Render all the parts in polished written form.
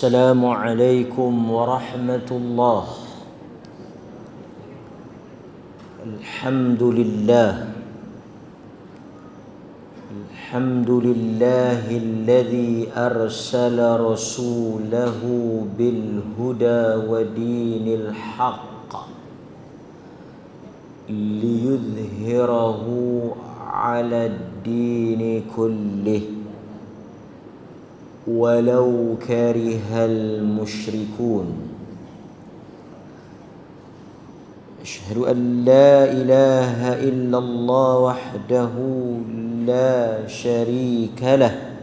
السلام عليكم ورحمة الله. الحمد لله الذي أرسل رسوله بالهدى ودين الحق ليظهره على الدين كله ولو كره المشركون. أشهد أن لا إله إلا الله وحده لا شريك له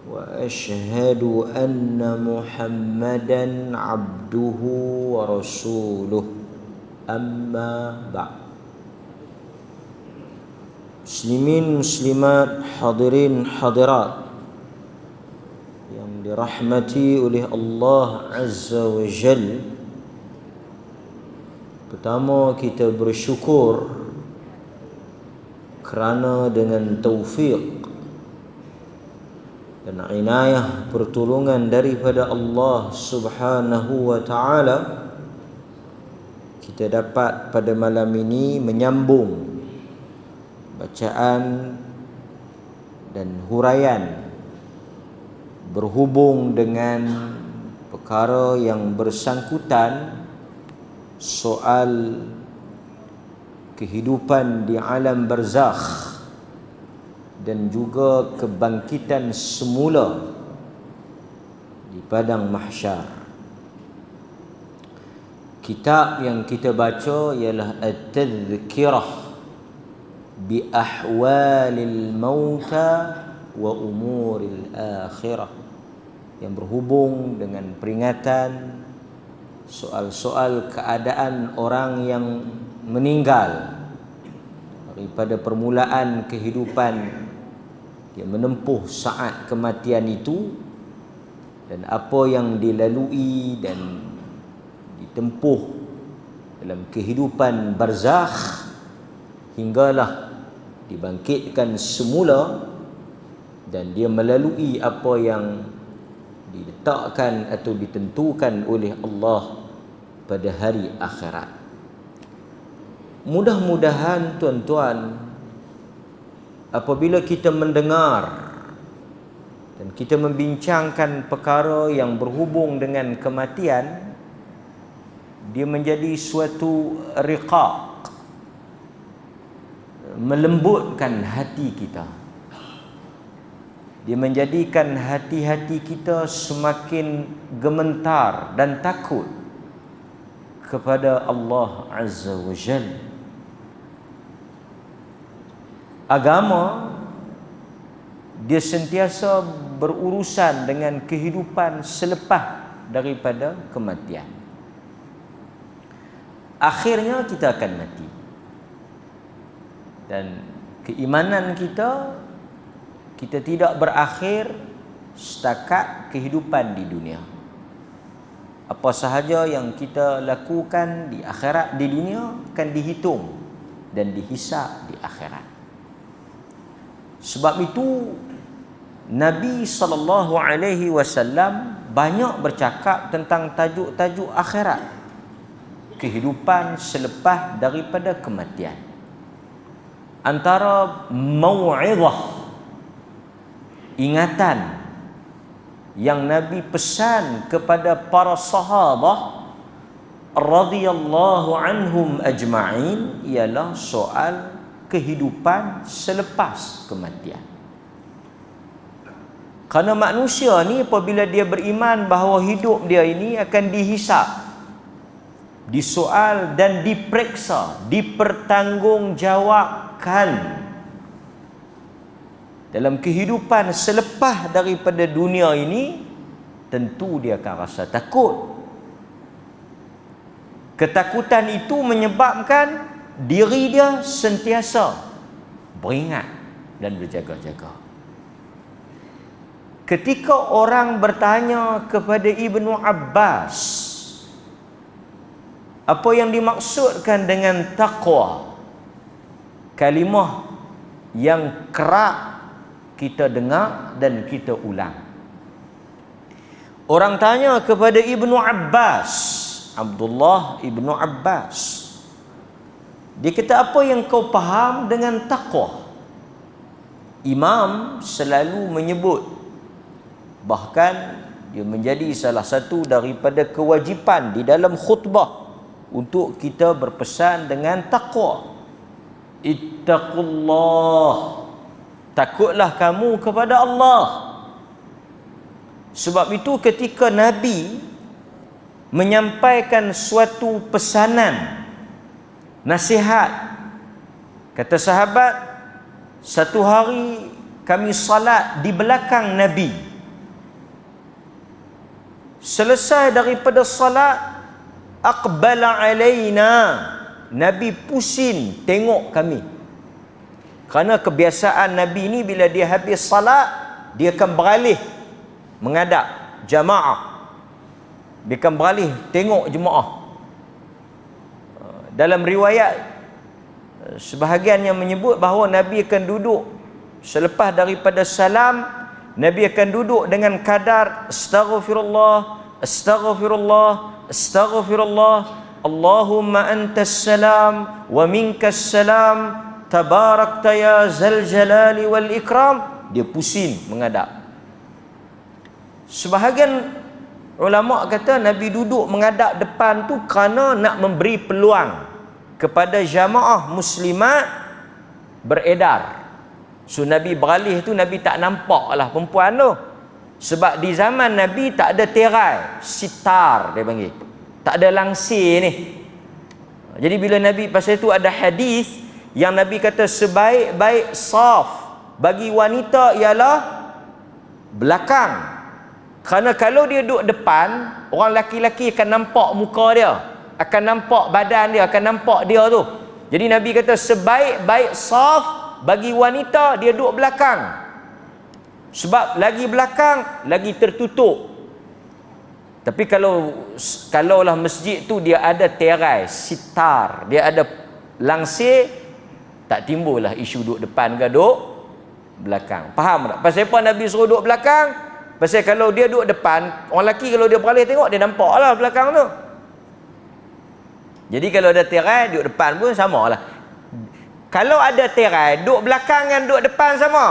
وأشهد أن محمدا عبده ورسوله. أما بعد. Muslimin, muslimat, hadirin, hadirat yang dirahmati oleh Allah Azza wa Jal. Pertama, kita bersyukur kerana dengan taufik dan inayah pertolongan daripada Allah Subhanahu wa Ta'ala, kita dapat pada malam ini menyambung bacaan dan huraian berhubung dengan perkara yang bersangkutan soal kehidupan di alam barzakh dan juga kebangkitan semula di padang mahsyar. Kitab yang kita baca ialah At-Tadhkirah bi Ahwalil Mauta wa Umuril Akhirah, yang berhubung dengan peringatan soal-soal keadaan orang yang meninggal daripada permulaan kehidupan dia menempuh saat kematian itu, dan apa yang dilalui dan ditempuh dalam kehidupan barzakh hinggalah dibangkitkan semula, dan dia melalui apa yang diletakkan atau ditentukan oleh Allah pada hari akhirat. Mudah-mudahan tuan-tuan, apabila kita mendengar dan kita membincangkan perkara yang berhubung dengan kematian, dia menjadi suatu riqaq, melembutkan hati kita. Dia menjadikan hati-hati kita semakin gemetar dan takut kepada Allah Azza wa Jalla. Agama dia sentiasa berurusan dengan kehidupan selepas daripada kematian. Akhirnya kita akan mati. Dan keimanan kita tidak berakhir setakat kehidupan di dunia. Apa sahaja yang kita lakukan di akhirat, di dunia, akan dihitung dan dihisab di akhirat. Sebab itu Nabi SAW banyak bercakap tentang tajuk-tajuk akhirat, kehidupan selepas daripada kematian. Antara mau'izah, ingatan yang Nabi pesan kepada para sahabat radhiyallahu anhum ajma'in ialah soal kehidupan selepas kematian. Kerana manusia ni apabila dia beriman bahawa hidup dia ini akan dihisab, disoal dan diperiksa, dipertanggungjawabkan dalam kehidupan selepas daripada dunia ini, tentu dia akan rasa takut. Ketakutan itu menyebabkan diri dia sentiasa beringat dan berjaga-jaga. Ketika orang bertanya kepada Ibnu Abbas apa yang dimaksudkan dengan taqwa, kalimah yang kerap kita dengar dan kita ulang. Orang tanya kepada Ibnu Abbas, Abdullah Ibnu Abbas. Dia kata, apa yang kau faham dengan taqwa? Imam selalu menyebut, bahkan dia menjadi salah satu daripada kewajipan di dalam khutbah untuk kita berpesan dengan taqwa. Ittaqullah, takutlah kamu kepada Allah. Sebab itu ketika Nabi menyampaikan suatu pesanan, nasihat, kata sahabat, satu hari kami salat di belakang Nabi. Selesai daripada salat, aqbala alaina, Nabi pusing tengok kami. Kerana kebiasaan Nabi ni bila dia habis salat, dia akan beralih menghadap jamaah. Dia akan beralih tengok jemaah. Dalam riwayat, sebahagian yang menyebut bahawa Nabi akan duduk selepas daripada salam, Nabi akan duduk dengan kadar astaghfirullah, astaghfirullah, astaghfirullah, Allahumma antas salam wa minkas salam, tabarakta ya zal jalali wal ikram. Dia pusing menghadap. Sebahagian ulama kata Nabi duduk menghadap depan tu kerana nak memberi peluang kepada jamaah muslimat beredar. So Nabi beralih tu, Nabi tak nampak lah perempuan tu. Sebab di zaman Nabi tak ada tirai, sitar dia panggil, tak ada langsir ni. Jadi bila Nabi, pasal itu ada hadis yang Nabi kata sebaik-baik saf bagi wanita ialah belakang. Kerana kalau dia duduk depan, orang laki-laki akan nampak muka dia, akan nampak badan dia, akan nampak dia tu. Jadi Nabi kata sebaik-baik saf bagi wanita dia duduk belakang. Sebab lagi belakang lagi tertutup. Tapi kalaulah masjid tu dia ada tirai, sitar, dia ada langsir, tak timbullah isu duduk depan ke duduk belakang. Faham tak? Pasal apa Nabi suruh duduk belakang? Pasal kalau dia duduk depan, orang lelaki kalau dia beralih tengok, dia nampak lah belakang tu. Jadi kalau ada tirai, duduk depan pun sama lah. Kalau ada tirai, duduk belakang dengan duduk depan sama?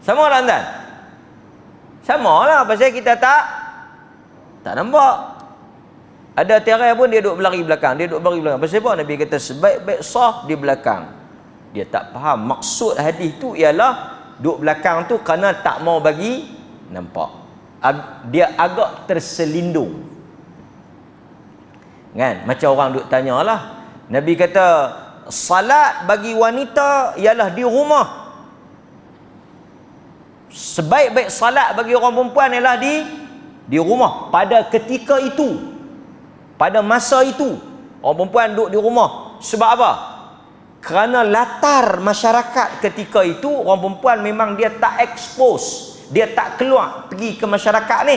Sama tak tuan? Sama lah, pasal kita tak nampak. Ada tirai pun dia duduk berlari belakang, dia duduk berlari belakang. Pasal apa? Nabi kata sebaik-baik saf di belakang. Dia tak faham maksud hadis tu ialah duduk belakang tu kerana tak mau bagi nampak. Dia agak terselindung. Kan? Macam orang duk tanyalah. Nabi kata salat bagi wanita ialah di rumah. Sebaik-baik salat bagi orang perempuan ialah di rumah. Pada ketika itu, pada masa itu, orang perempuan duduk di rumah. Sebab apa? Kerana latar masyarakat ketika itu, orang perempuan memang dia tak expose, dia tak keluar pergi ke masyarakat ni.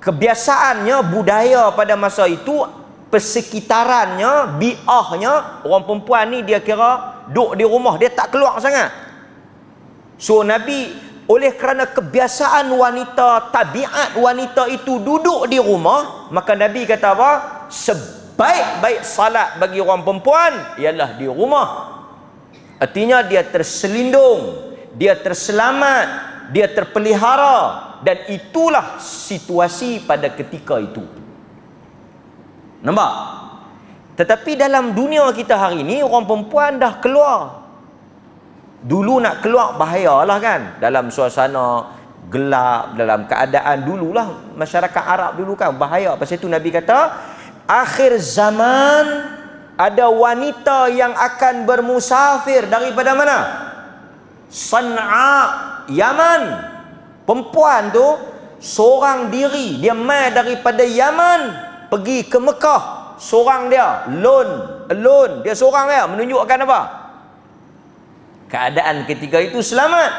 Kebiasaannya, budaya pada masa itu, persekitarannya, bi'ahnya, orang perempuan ni dia kira duduk di rumah, dia tak keluar sangat. So Nabi, oleh kerana kebiasaan wanita, tabiat wanita itu duduk di rumah, maka Nabi kata apa? Sebaik-baik salat bagi orang perempuan ialah di rumah. Artinya dia terselindung, dia terselamat, dia terpelihara, dan itulah situasi pada ketika itu. Nampak? Tetapi dalam dunia kita hari ini, orang perempuan dah keluar. Dulu nak keluar bahayalah kan, dalam suasana gelap, dalam keadaan dululah masyarakat Arab dulu kan bahaya. Pasal itu Nabi kata akhir zaman ada wanita yang akan bermusafir daripada mana? San'a, Yaman. Perempuan tu seorang diri, dia mai daripada Yaman pergi ke Mekah, seorang dia, alone, dia seorang dia, menunjukkan apa? Keadaan ketika itu selamat.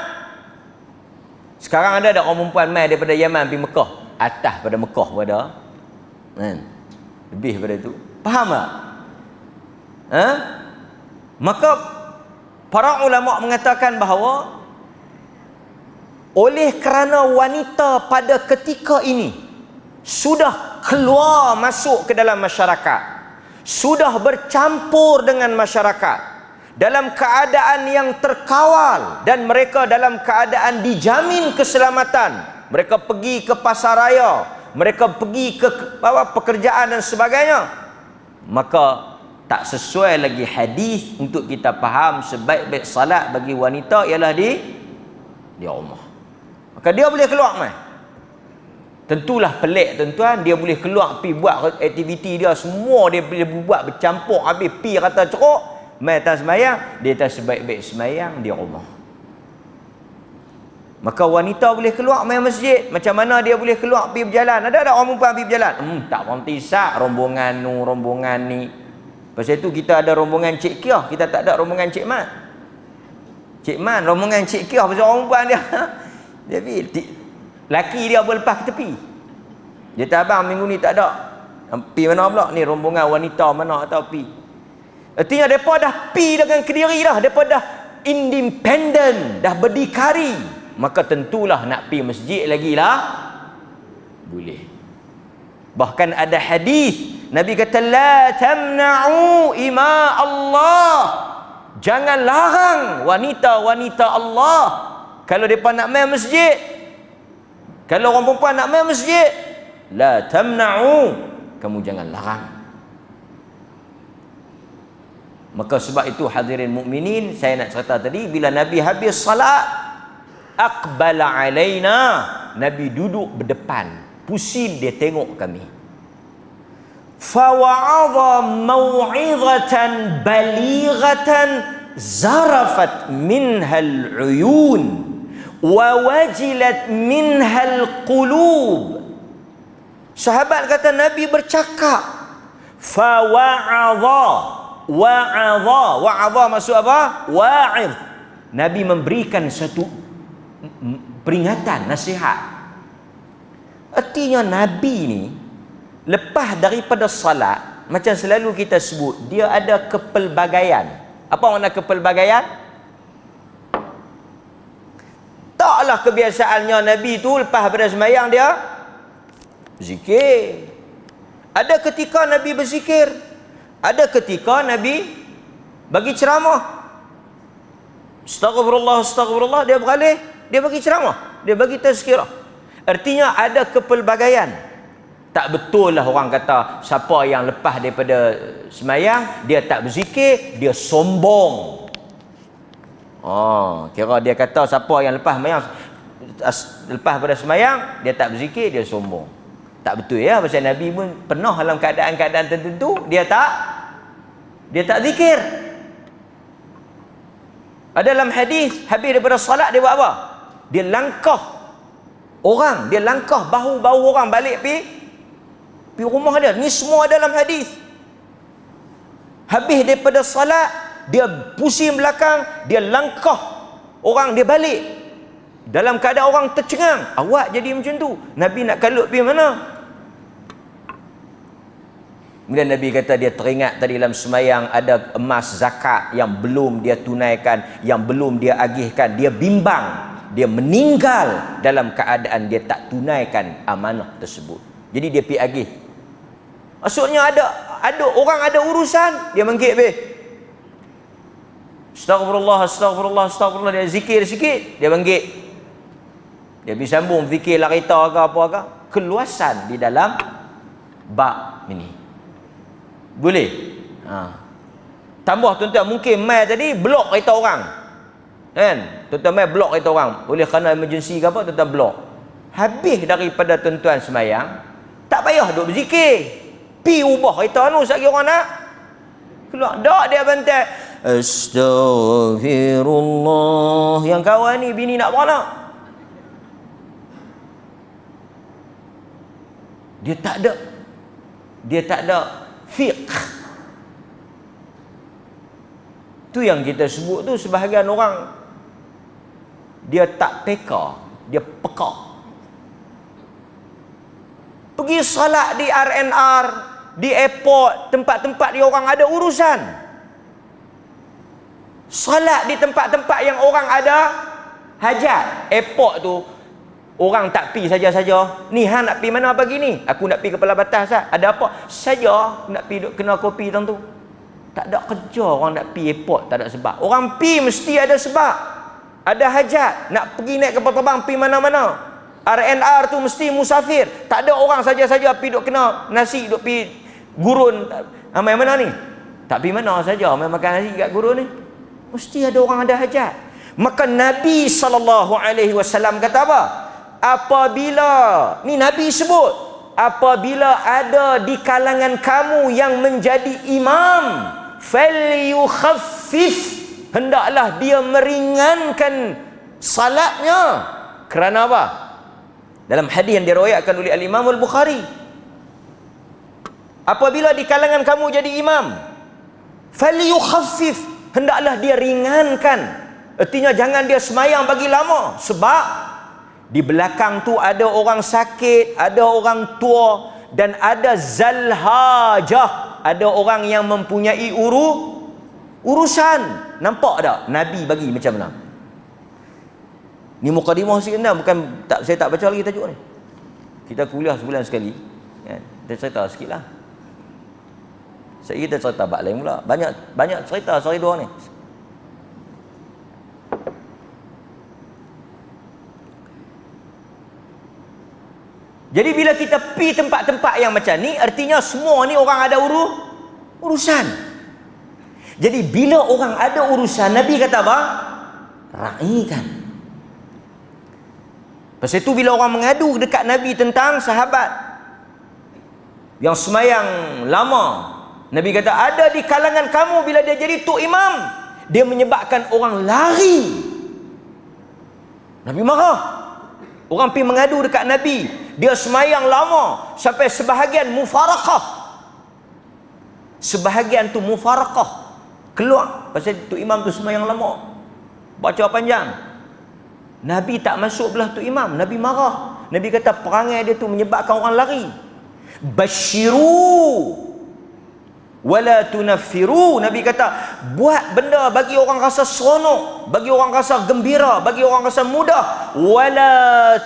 Sekarang ada orang perempuan mai daripada Yaman pergi Mekah, atas pada Mekah pada kan? Lebih pada itu. Faham tak? Maka para ulama mengatakan bahawa Oleh kerana wanita pada ketika ini sudah keluar masuk ke dalam masyarakat, sudah bercampur dengan masyarakat dalam keadaan yang terkawal, dan mereka dalam keadaan dijamin keselamatan. Mereka pergi ke pasaraya, mereka pergi ke pekerjaan dan sebagainya, maka tak sesuai lagi hadis untuk kita faham sebaik-baik salat bagi wanita ialah di rumah. Maka dia boleh keluar mai. Tentulah pelik tuan-tuan, dia boleh keluar pergi buat aktiviti dia semua, dia boleh buat bercampur habis pi kata ceruk, mai atas sembahyang, dia tak sebaik-baik sembahyang di rumah. Maka wanita boleh keluar mai masjid. Macam mana dia boleh keluar pergi berjalan? Ada tak orang perempuan pergi berjalan? Tak berhenti sat rombongan nu, rombongan ni. Pasal itu kita ada rombongan Cik Kiah, kita tak ada rombongan Cik Man. Cik Man, rombongan Cik Kiah pasal orang perempuan dia. Dia laki dia boleh lepas ke tepi. Dia kata, abang minggu ni tak ada. Pi mana pula? Ni rombongan wanita mana atau pi. Artinya mereka dah pi dengan kediri dah. Mereka dah independen, dah berdikari. Maka tentulah nak pi masjid lagi lah boleh. Bahkan ada hadis Nabi kata, la tamna'u ima Allah. Jangan larang wanita-wanita Allah kalau mereka nak main masjid. Kalau orang perempuan nak main masjid, la tamna'u, kamu jangan larang. Maka sebab itu hadirin mukminin, saya nak cerita tadi, bila Nabi habis salat, aqbala alaina, Nabi duduk berdepan, pusing dia tengok kami. Fawa'adha maw'izatan balighatan zarafat minhal uyun wa wajilat minhal qulub. Sahabat kata Nabi bercakap, fawa'adha, wa'adha maksud apa? Wa'iz. Nabi memberikan satu peringatan, nasihat. Artinya Nabi ni lepas daripada salat, macam selalu kita sebut, dia ada kepelbagaian. Apa makna kepelbagaian? Taklah kebiasaannya Nabi tu lepas daripada sembahyang dia zikir. Ada ketika Nabi berzikir, ada ketika Nabi bagi ceramah. Astagfirullah, astagfirullah, dia beralih, dia bagi ceramah, dia bagi tazkirah. Artinya ada kepelbagaian. Tak betul lah orang kata siapa yang lepas daripada sembahyang dia tak berzikir, dia sombong. Kira dia kata siapa yang lepas daripada sembahyang dia tak berzikir, dia sombong. Tak betul ya, pasal Nabi pun pernah dalam keadaan-keadaan tertentu dia tak zikir. Ada dalam hadis, habis daripada salat dia buat apa? Dia langkah orang, dia langkah bahu-bahu orang balik pergi rumah dia. Ni semua dalam hadis. Habis daripada salat dia pusing belakang, dia langkah orang, dia balik dalam keadaan orang tercengang. Awak jadi macam tu, Nabi nak kalut pergi mana? Kemudian Nabi kata dia teringat tadi dalam sembahyang ada emas zakat yang belum dia tunaikan, yang belum dia agihkan. Dia bimbang, dia meninggal dalam keadaan dia tak tunaikan amanah tersebut. Jadi dia pergi agih. Maksudnya ada orang ada urusan, dia menggigit beh. Astagfirullah, astagfirullah, astagfirullah, dia zikir sikit, dia menggigit. Dia pergi sambung zikir lah kereta ke apa ke. Keluasan di dalam bab ini. Boleh. Tambah tuan-tuan, mungkin mai tadi blok kereta orang. Kan? Tuan-tuan mai blok kereta orang. Oleh kerana emergency ke apa, tuan-tuan blok. Habis daripada tuan-tuan sembahyang, tak payah duk berzikir. Pi ubah kereta tu sekali orang nak keluar. Tak dia bantai. Astaghfirullah. Yang kawan ni bini nak beranak. Dia tak ada fiqh. Tu yang kita sebut tu, sebahagian orang dia tak peka, dia peka. Pergi salat di RNR, di airport, tempat-tempat yang orang ada urusan. Salat di tempat-tempat yang orang ada hajat. Airport tu orang tak pi saja-saja. Ni hang nak pi mana pagi ni? Aku nak pi Kepala Batas Sat. Ada apa? Saja nak pi duk kena kopi tu. Tak ada kerja orang nak pi airport, tak ada sebab. Orang pi mesti ada sebab. Ada hajat, nak pergi naik kapal terbang pi mana-mana. RNR tu mesti musafir. Tak ada orang saja-saja pi duk kena nasi, duk pi gurun. Main mana ni? Tak pi mana saja main makan nasi kat gurun ni. Mesti ada orang ada hajat. Maka Nabi SAW kata apa? Apabila, ni Nabi sebut, apabila ada di kalangan kamu yang menjadi imam, falyukhaffif, hendaklah dia meringankan salatnya. Kerana apa? Dalam hadis yang diriwayatkan oleh Al-Imam Al-Bukhari, apabila di kalangan kamu jadi imam, falyukhaffif, hendaklah dia ringankan. Artinya jangan dia semayang bagi lama, sebab di belakang tu ada orang sakit, ada orang tua, dan ada zalhajah, ada orang yang mempunyai urusan. Nampak tak Nabi bagi macam mana? Ni mukadimah sikit dah, bukan tak, saya tak baca lagi tajuk ni. Kita kuliah sebulan sekali, kan? Kita cerita sikit lah. Kita cerita bab lain pula. Banyak cerita sehari dua ni. Jadi bila kita pi tempat-tempat yang macam ni, artinya semua ni orang ada urusan. Jadi bila orang ada urusan, Nabi kata apa? Raikan. Pasal itu bila orang mengadu dekat Nabi tentang sahabat yang semayang lama, Nabi kata ada di kalangan kamu bila dia jadi tok imam, dia menyebabkan orang lari. Nabi marah. Orang pergi mengadu dekat Nabi, dia semayang lama sampai sebahagian mufarakah. Sebahagian tu mufarakah, keluar pasal tok imam tu semayang lama, baca panjang. Nabi tak masuk belah tu imam. Nabi marah. Nabi kata perangai dia tu menyebabkan orang lari. Basyiru wala tunaffiru. Nabi kata buat benda bagi orang rasa seronok, bagi orang rasa gembira, bagi orang rasa mudah. Wala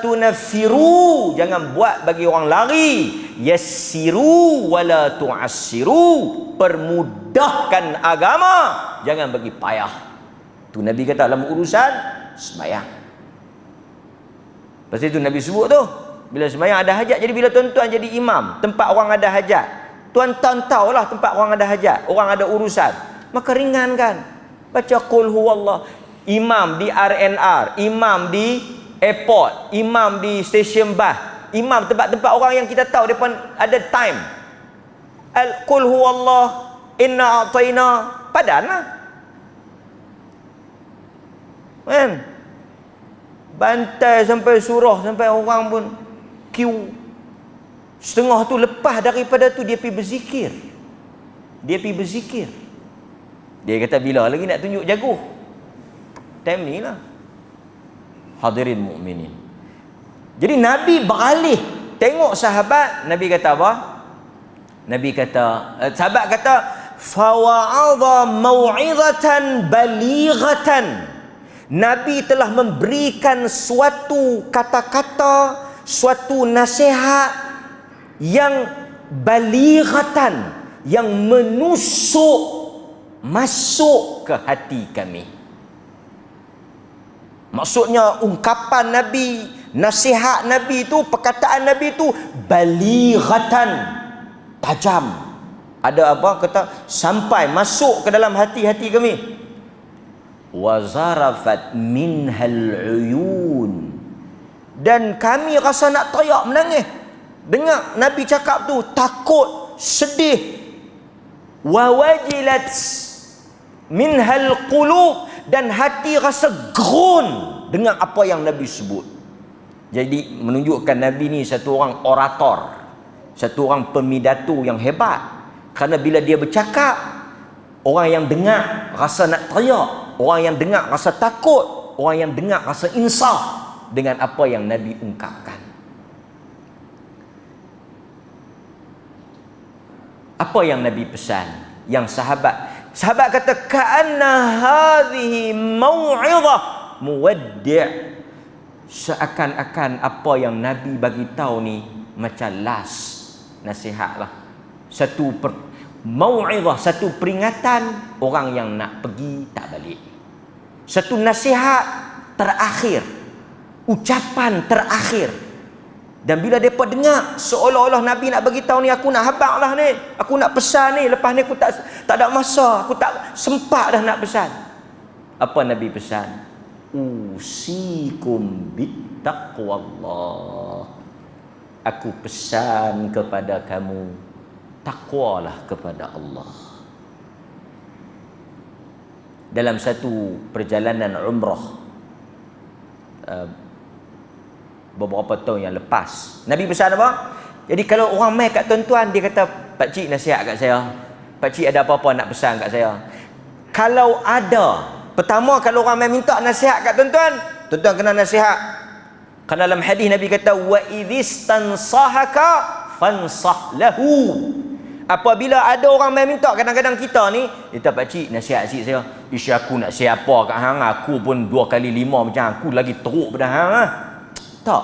tunaffiru, jangan buat bagi orang lari. Yassiru wala tu'assiru, permudahkan agama, jangan bagi payah. Tu Nabi kata dalam urusan sembahyang. Pasal itu Nabi sebut tu, bila sembahyang ada hajat. Jadi bila tuan-tuan jadi imam tempat orang ada hajat, tuan-tuan tahulah tempat orang ada hajat, orang ada urusan, maka ringankan. Baca qul huwallah. Imam di RNR, imam di airport, imam di stesen bas, imam tempat-tempat orang yang kita tahu depan ada time. Qul huwallah, inna a'tayna, padanlah. Kan? Bantai sampai surah, sampai orang pun queue. Setengah tu lepas daripada tu dia pergi berzikir. Dia pergi berzikir. Dia kata bila lagi nak tunjuk jago? Time ni lah. Hadirin mukminin. Jadi Nabi beralih tengok sahabat. Nabi kata apa? Nabi kata, sahabat kata, fawa'adha mau'izatan balighatan. Nabi telah memberikan suatu kata-kata, suatu nasihat yang balighatan, yang menusuk, masuk ke hati kami. Maksudnya ungkapan Nabi, nasihat Nabi itu, perkataan Nabi itu balighatan, tajam. Ada apa? Kata sampai masuk ke dalam hati-hati kami. Wa zarafat minhal uyun, dan kami rasa nak teriak menangis dengar Nabi cakap tu, takut, sedih. Wa wajilat minhal qulub, dan hati rasa gerun dengan apa yang Nabi sebut. Jadi menunjukkan Nabi ni satu orang orator, satu orang pemidatu yang hebat. Kerana bila dia bercakap, orang yang dengar rasa nak teriak, orang yang dengar rasa takut, orang yang dengar rasa insaf dengan apa yang Nabi ungkapkan. Apa yang Nabi pesan? Yang sahabat kata ka'anna hadhihi mau'izah muwaddi'. Seakan-akan apa yang Nabi bagi tahu ni macam last nasihat lah. Satu mau'izah, satu peringatan orang yang nak pergi tak balik. Satu nasihat terakhir, ucapan terakhir. Dan bila mereka dengar seolah-olah Nabi nak bagi tahu ni, aku nak habaq lah ni, aku nak pesan ni, lepas ni aku tak ada masa, aku tak sempat dah nak pesan. Apa Nabi pesan? Usikum bittaqwallah. Aku pesan kepada kamu, takwalah kepada Allah. Dalam satu perjalanan umrah beberapa tahun yang lepas, Nabi pesan apa? Jadi kalau orang mai kat tuan-tuan, dia kata, Pak Cik nasihat kat saya, Pak Cik ada apa-apa nak pesan kat saya. Kalau ada, pertama kalau orang mai minta nasihat kat tuan-tuan, tuan-tuan kena nasihat. Kerana dalam hadis Nabi kata, wa idhistansahaka fansah lahu. Apabila ada orang mai minta, kadang-kadang kita ni, dia Pak Cik nasihat sikit saya. Ish, aku nak siapa kat hang, aku pun 2 kali 5 macam aku lagi teruk pada hang. Tak.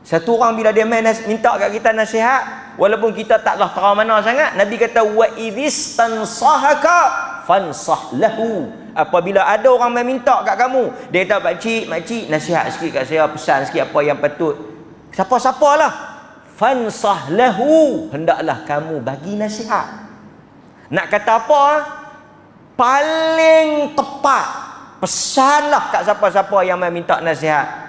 Satu orang bila dia mai minta kat kita nasihat, walaupun kita taklah tahu mana sangat, Nabi kata wa idhistansahaka fansah lahu. Apabila ada orang mai minta kat kamu, dia kata, Pak Cik, Mak Cik nasihat sikit kat saya, pesan sikit apa yang patut. Siapa-siapalah, fansah lahu, hendaklah kamu bagi nasihat. Nak kata apa? Paling tepat, pesanlah kat siapa-siapa yang mai minta nasihat.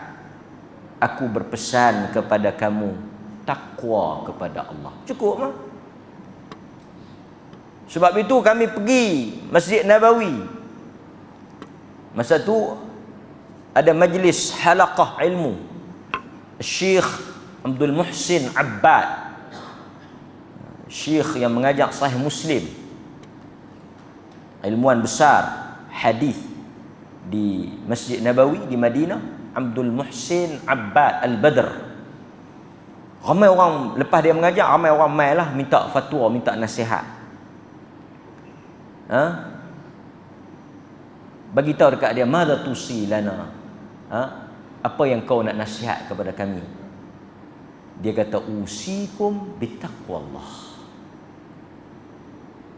Aku berpesan kepada kamu, takwa kepada Allah. Cukup mah. Sebab itu kami pergi Masjid Nabawi. Masa tu ada majlis halaqah ilmu Syekh Abdul Muhsin Abbad, Syekh yang mengajak Sahih Muslim, ilmuwan besar hadis di Masjid Nabawi di Madinah, Abdul Muhsin Abbad Al-Badr. Ramai orang, lepas dia mengajar, ramai orang mai lah minta fatwa, minta nasihat. Bagi tahu dekat dia, madza tusi lana, apa yang kau nak nasihat kepada kami? Dia kata, usikum bittaqwallah.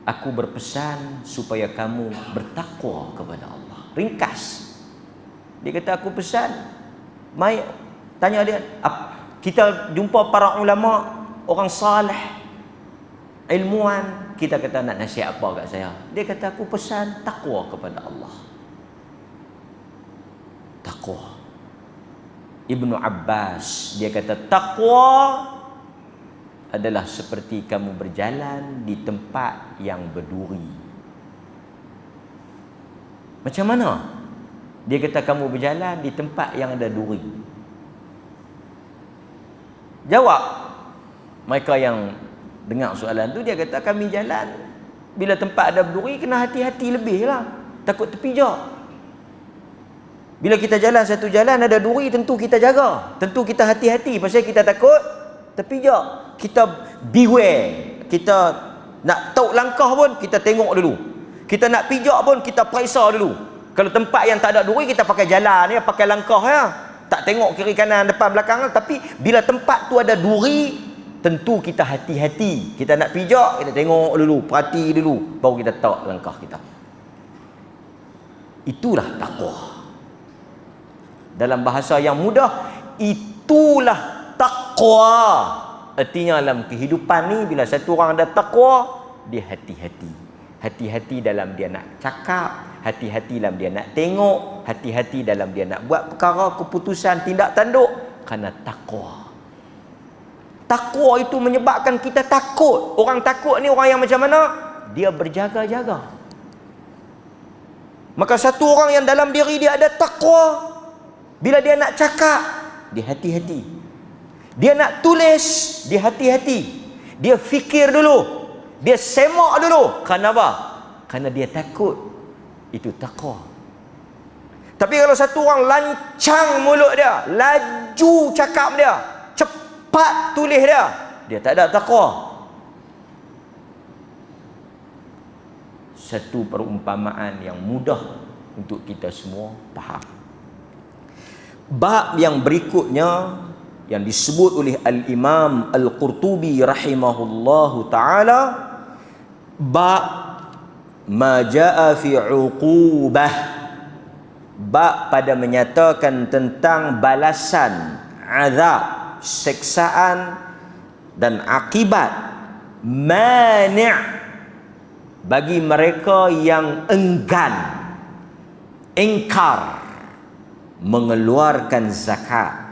Aku berpesan supaya kamu bertakwa kepada Allah. Ringkas. Dia kata, aku pesan, mai tanya dia, kita jumpa para ulama, orang salih, ilmuwan, kita kata nak nasihat apa kat saya? Dia kata, aku pesan takwa kepada Allah. Takwa. Ibnu Abbas dia kata, takwa adalah seperti kamu berjalan di tempat yang berduri. Macam mana? Dia kata, kamu berjalan di tempat yang ada duri. Jawab mereka yang dengar soalan tu, dia kata, kami jalan bila tempat ada duri, kena hati-hati lebih lah, takut terpijak. Bila kita jalan satu jalan ada duri, tentu kita jaga, tentu kita hati-hati, pasal kita takut terpijak. Kita beware, kita nak tahu langkah pun kita tengok dulu, kita nak pijak pun kita periksa dulu. Kalau tempat yang tak ada duri, kita pakai jalan ya, pakai langkah ya, tak tengok kiri kanan depan belakang. Tapi bila tempat tu ada duri, tentu kita hati-hati, kita nak pijak, kita tengok dulu, perhati dulu, baru kita tahu langkah kita. Itulah takwa. Dalam bahasa yang mudah, itulah takwa. Artinya dalam kehidupan ni, bila satu orang ada takwa, dia hati-hati. Hati-hati dalam dia nak cakap, hati-hati dalam dia nak tengok, hati-hati dalam dia nak buat perkara, keputusan, tindak tanduk, kerana takwa. Takwa itu menyebabkan kita takut. Orang takut ni orang yang macam mana? Dia berjaga-jaga. Maka satu orang yang dalam diri dia ada takwa, bila dia nak cakap, dia hati-hati. Dia nak tulis, dia hati-hati. Dia fikir dulu, dia semak dulu. Kerana apa? Kerana dia takut. Itu takwa. Tapi kalau satu orang lancang mulut dia, laju cakap dia, cepat tulis dia, dia tak ada takwa. Satu perumpamaan yang mudah untuk kita semua faham. Bab yang berikutnya yang disebut oleh Al-Imam Al-Qurtubi rahimahullahu ta'ala, bab ma jaa fi uqubah, bab pada menyatakan tentang balasan, azab, seksaan dan akibat mani' bagi mereka yang enggan, ingkar mengeluarkan zakat,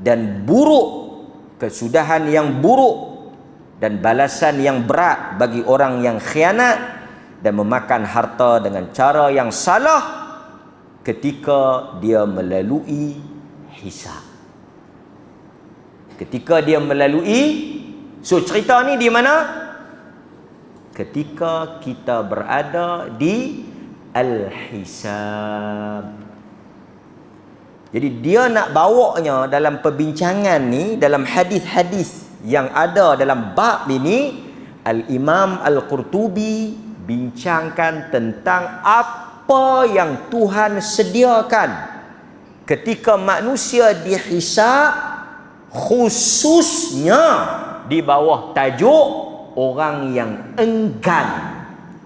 dan buruk, kesudahan yang buruk dan balasan yang berat bagi orang yang khianat dan memakan harta dengan cara yang salah ketika dia melalui hisab. Ketika dia melalui, so cerita ni di mana? Ketika kita berada di al-hisab. Jadi dia nak bawanya dalam perbincangan ni, dalam hadis-hadis yang ada dalam bab ini, Al-Imam Al-Qurtubi bincangkan tentang apa yang Tuhan sediakan ketika manusia dihisab, khususnya di bawah tajuk orang yang enggan,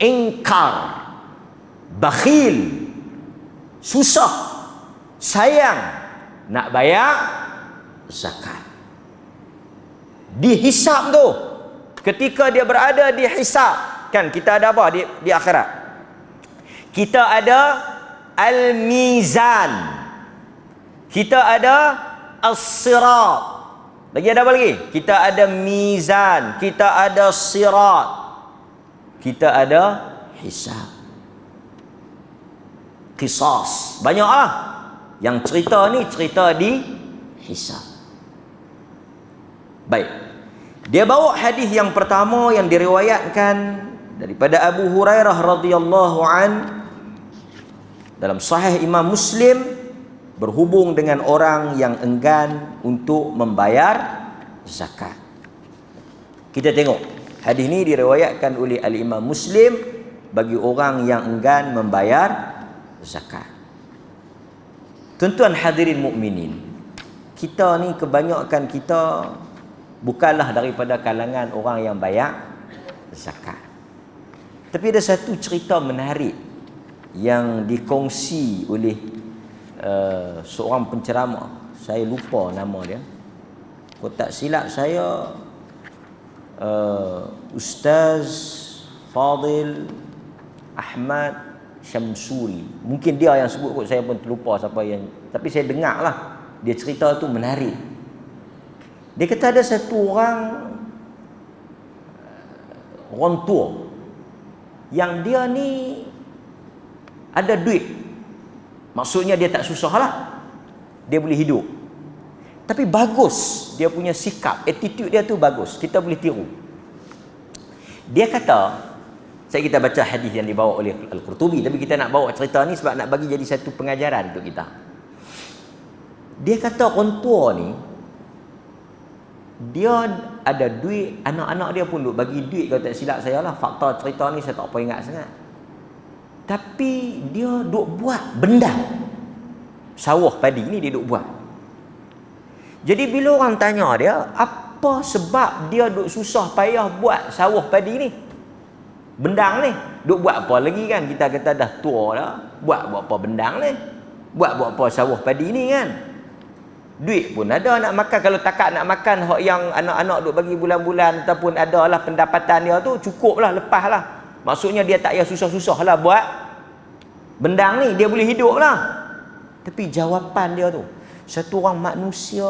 ingkar, bakhil, susah, sayang nak bayar zakat. Dihisab tu, ketika dia berada di hisab, kan kita ada apa di akhirat? Kita ada al-mizan, kita ada as-sirat, lagi ada apa lagi? Kita ada mizan, kita ada sirat, kita ada hisab, qisas. Banyaklah yang cerita ni, cerita di hisab. Baik, dia bawa hadis yang pertama yang diriwayatkan daripada Abu Hurairah radhiyallahu an dalam Sahih Imam Muslim, berhubung dengan orang yang enggan untuk membayar zakat. Kita tengok hadis ini diriwayatkan oleh Al-Imam Muslim bagi orang yang enggan membayar zakat. Tuan-tuan hadirin mukminin, kita ni kebanyakan kita bukanlah daripada kalangan orang yang bayar zakat. Tapi ada satu cerita menarik yang dikongsi oleh seorang penceramah. Saya lupa nama dia. Kalau tak silap saya, Ustaz Fadil Ahmad Syamsuri. Mungkin dia yang sebut kot, saya pun terlupa siapa yang, tapi saya dengar lah dia cerita tu menarik. Dia kata ada satu orang tua yang dia ni ada duit, maksudnya dia tak susah lah, dia boleh hidup, tapi bagus dia punya sikap, attitude dia tu bagus, kita boleh tiru. Dia kata, kita baca hadis yang dibawa oleh Al-Qurtubi, tapi kita nak bawa cerita ni sebab nak bagi jadi satu pengajaran untuk kita. Dia kata orang tua ni, dia ada duit, anak-anak dia pun duk bagi duit, kalau tak silap saya lah, fakta cerita ni saya tak apa ingat sangat. Tapi dia duk buat benda, sawah padi ni dia duk buat. Jadi bila orang tanya dia, apa sebab dia duk susah payah buat sawah padi ni, bendang ni, duk buat apa lagi kan? Kita kata dah tua dah, buat apa bendang ni, buat apa sawah padi ni kan? Duit pun ada nak makan, kalau takat nak makan hak yang anak-anak duk bagi bulan-bulan ataupun adalah pendapatan dia tu, cukup lah, lepas lah. Maksudnya dia tak payah susah-susah lah buat bendang ni, dia boleh hidup lah. Tapi jawapan dia tu, satu orang manusia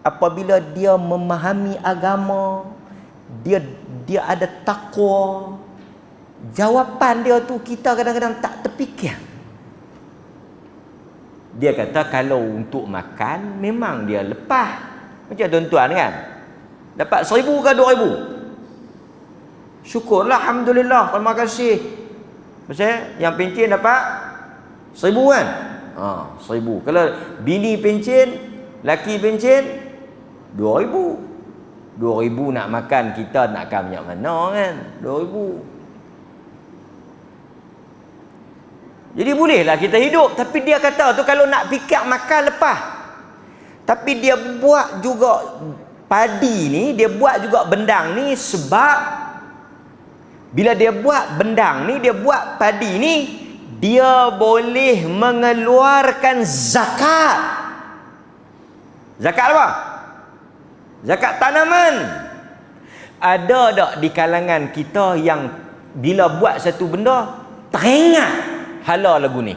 apabila dia memahami agama, dia ada takwa, jawapan dia tu kita kadang-kadang tak terfikir. Dia kata kalau untuk makan memang dia lepas. Macam tuan-tuan kan, dapat 1,000 ke 2,000, syukurlah, alhamdulillah, terima kasih. Maksudnya yang pencen dapat 1,000 kan, 1,000. Kalau bini pencen, laki pencen 2,000. 2,000 nak makan, kita nak makan banyak mana kan, 2,000. Jadi bolehlah kita hidup. Tapi dia kata tu kalau nak fikir makan lepas. Tapi dia buat juga padi ni, dia buat juga bendang ni sebab bila dia buat bendang ni, dia buat padi ni, dia boleh mengeluarkan zakat. Zakat apa? Zakat tanaman. Ada tak di kalangan kita yang bila buat satu benda teringat hala lagu ni?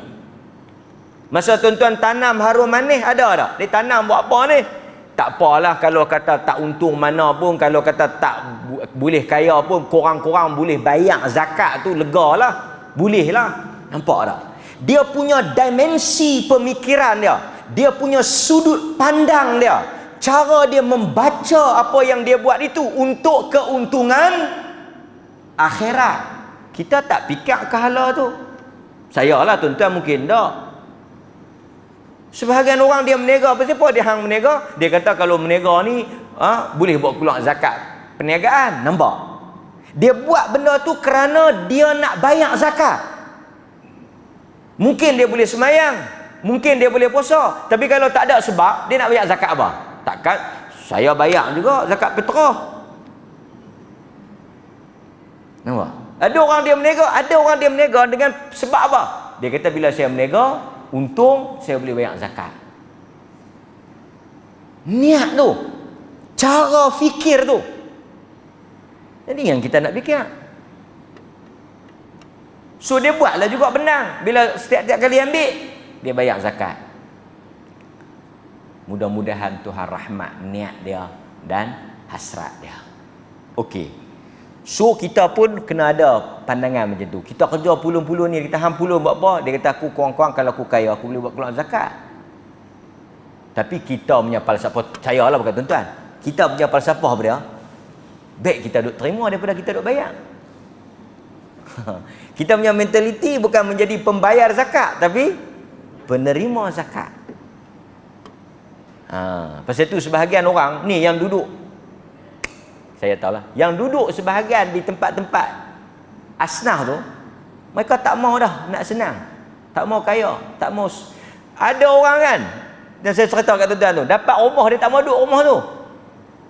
Masa tuan-tuan tanam harum manis, ada tak? Dia tanam buat apa ni? Tak apalah kalau kata tak untung mana pun, kalau kata tak boleh kaya pun, korang-korang boleh bayar zakat tu, legalah. Boleh lah. Nampak tak? Dia punya dimensi pemikiran dia, dia punya sudut pandang dia, cara dia membaca apa yang dia buat itu untuk keuntungan akhirat. Kita tak fikir kehala tu. Saya lah tuan-tuan mungkin tak. Sebahagian orang dia menega. Apa dia hang menega? Dia kata kalau menega ni boleh buat keluar zakat perniagaan. Nampak? Dia buat benda tu kerana dia nak bayar zakat. Mungkin dia boleh semayang, mungkin dia boleh puasa, tapi kalau tak ada sebab, dia nak bayar zakat apa? Takkan saya bayar juga zakat fitrah. Nampak? Ada orang dia menega dengan sebab apa? Dia kata bila saya menega, untung saya boleh bayar zakat. Niat tu, cara fikir tu. Jadi yang kita nak fikir. So dia buatlah juga benang. Bila setiap kali ambil, dia bayar zakat. Mudah-mudahan Tuhan rahmat niat dia dan hasrat dia. Okey. So kita pun kena ada pandangan macam tu. Kita kerja pulun-pulun ni, kita hang pulun buat apa? Dia kata aku kurang-kurang kalau aku kaya aku boleh buat keluar zakat. Tapi kita punya falsafah, percayalah bukan tuan-tuan. Kita punya falsafah apa dia? Baik kita duk terima daripada kita duk bayar. Kita punya mentaliti bukan menjadi pembayar zakat, tapi penerima zakat. Pasal tu sebahagian orang ni yang duduk, saya tahulah, yang duduk sebahagian di tempat-tempat asnaf tu, mereka tak mau dah nak senang, tak mau kaya, tak mau. Ada orang kan, dan saya cerita kat tuan-tuan tu, dapat rumah dia tak mau duduk rumah tu,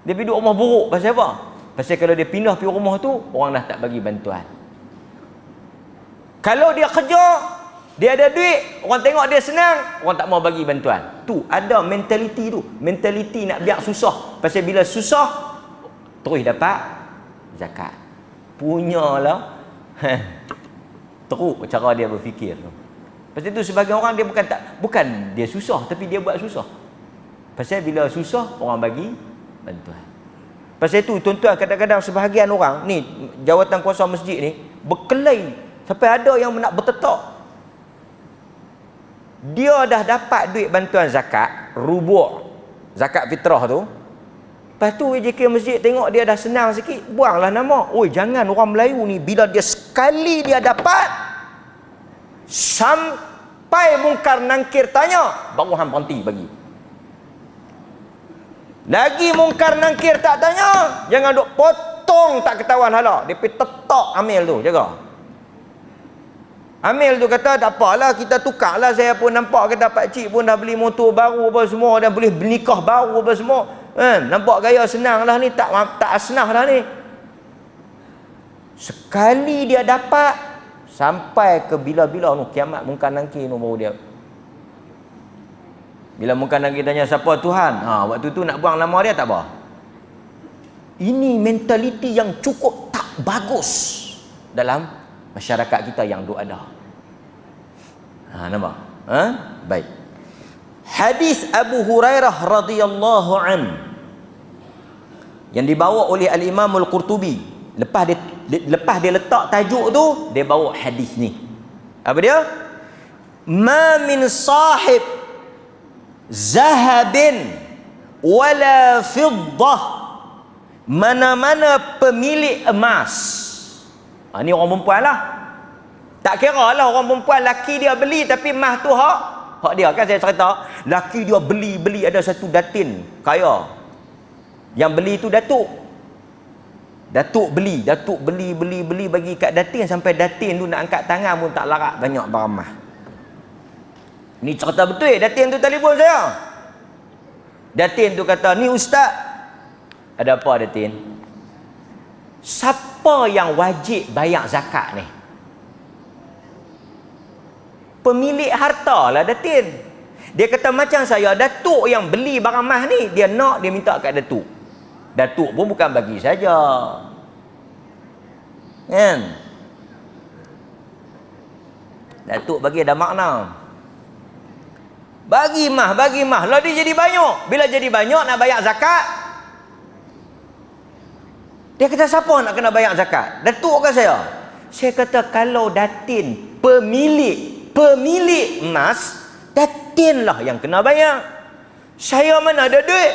dia pergi duduk rumah buruk. Pasal apa? Pasal kalau dia pindah pergi rumah tu, orang dah tak bagi bantuan. Kalau dia kerja, dia ada duit, orang tengok dia senang, orang tak mau bagi bantuan. Tu ada mentaliti tu, mentaliti nak biar susah. Pasal bila susah terus dapat zakat. Punyalah teruk cara dia berfikir tu. Pasal tu sebagai orang dia bukan dia susah, tapi dia buat susah. Pasal bila susah orang bagi bantuan. Pasal tu tuan-tuan, kadang-kadang sebahagian orang ni jawatan kuasa masjid ni berkelahi sampai ada yang nak bertetak. Dia dah dapat duit bantuan zakat, rubu' zakat fitrah tu. Lepas tu JK masjid tengok dia dah senang sikit, buanglah nama. Oi, jangan orang Melayu ni bila dia sekali dia dapat, sampai mungkar nangkir tanya, baru hang berhenti bagi. Lagi mungkar nangkir tak tanya, jangan duk potong tak ketahuan hala. Dia pergi tetak amil tu, jaga. Amil tu kata tak apalah, kita tukarlah. Saya pun nampak kata pakcik pun dah beli motor baru apa semua, dah boleh bernikah baru apa semua. Nampak gaya senang lah ni, tak asnah lah ni. Sekali dia dapat, sampai ke bila-bila tu kiamat mungkar nangkir tu baru dia. Bila mungkar nangkir tanya siapa Tuhan, waktu tu nak buang nama dia tak apa. Ini mentaliti yang cukup tak bagus dalam masyarakat kita yang duk ada. Nampak? Baik. Hadis Abu Hurairah radhiyallahu an yang dibawa oleh Al-Imam Al-Qurtubi. Lepas dia letak tajuk tu, dia bawa hadis ni. Apa dia? Ma min sahib zahabin wala fiddah, mana-mana pemilik emas. Ni orang perempuan lah. Tak kira lah orang perempuan, laki dia beli tapi emas tu hak dia. Kan saya cerita, laki dia beli ada satu datin kaya. Yang beli tu datuk beli bagi kat datin, sampai datin tu nak angkat tangan pun tak larat banyak barang emas. Ni cerita betul. Datin tu telefon saya. Datin tu kata, ni ustaz. Ada apa Datin? Siapa yang wajib bayar zakat ni? Pemilik harta lah Datin. Dia kata macam saya, datuk yang beli barang mah ni, dia nak, dia minta kat datuk. Datuk pun bukan bagi saja. Kan? Datuk bagi ada makna. Bagi mah. Lah dia jadi banyak. Bila jadi banyak nak bayar zakat. Dia kata siapa nak kena bayar zakat? Datuk ke saya? Saya kata kalau Datin pemilik emas, Datin lah yang kena bayar. Saya mana ada duit?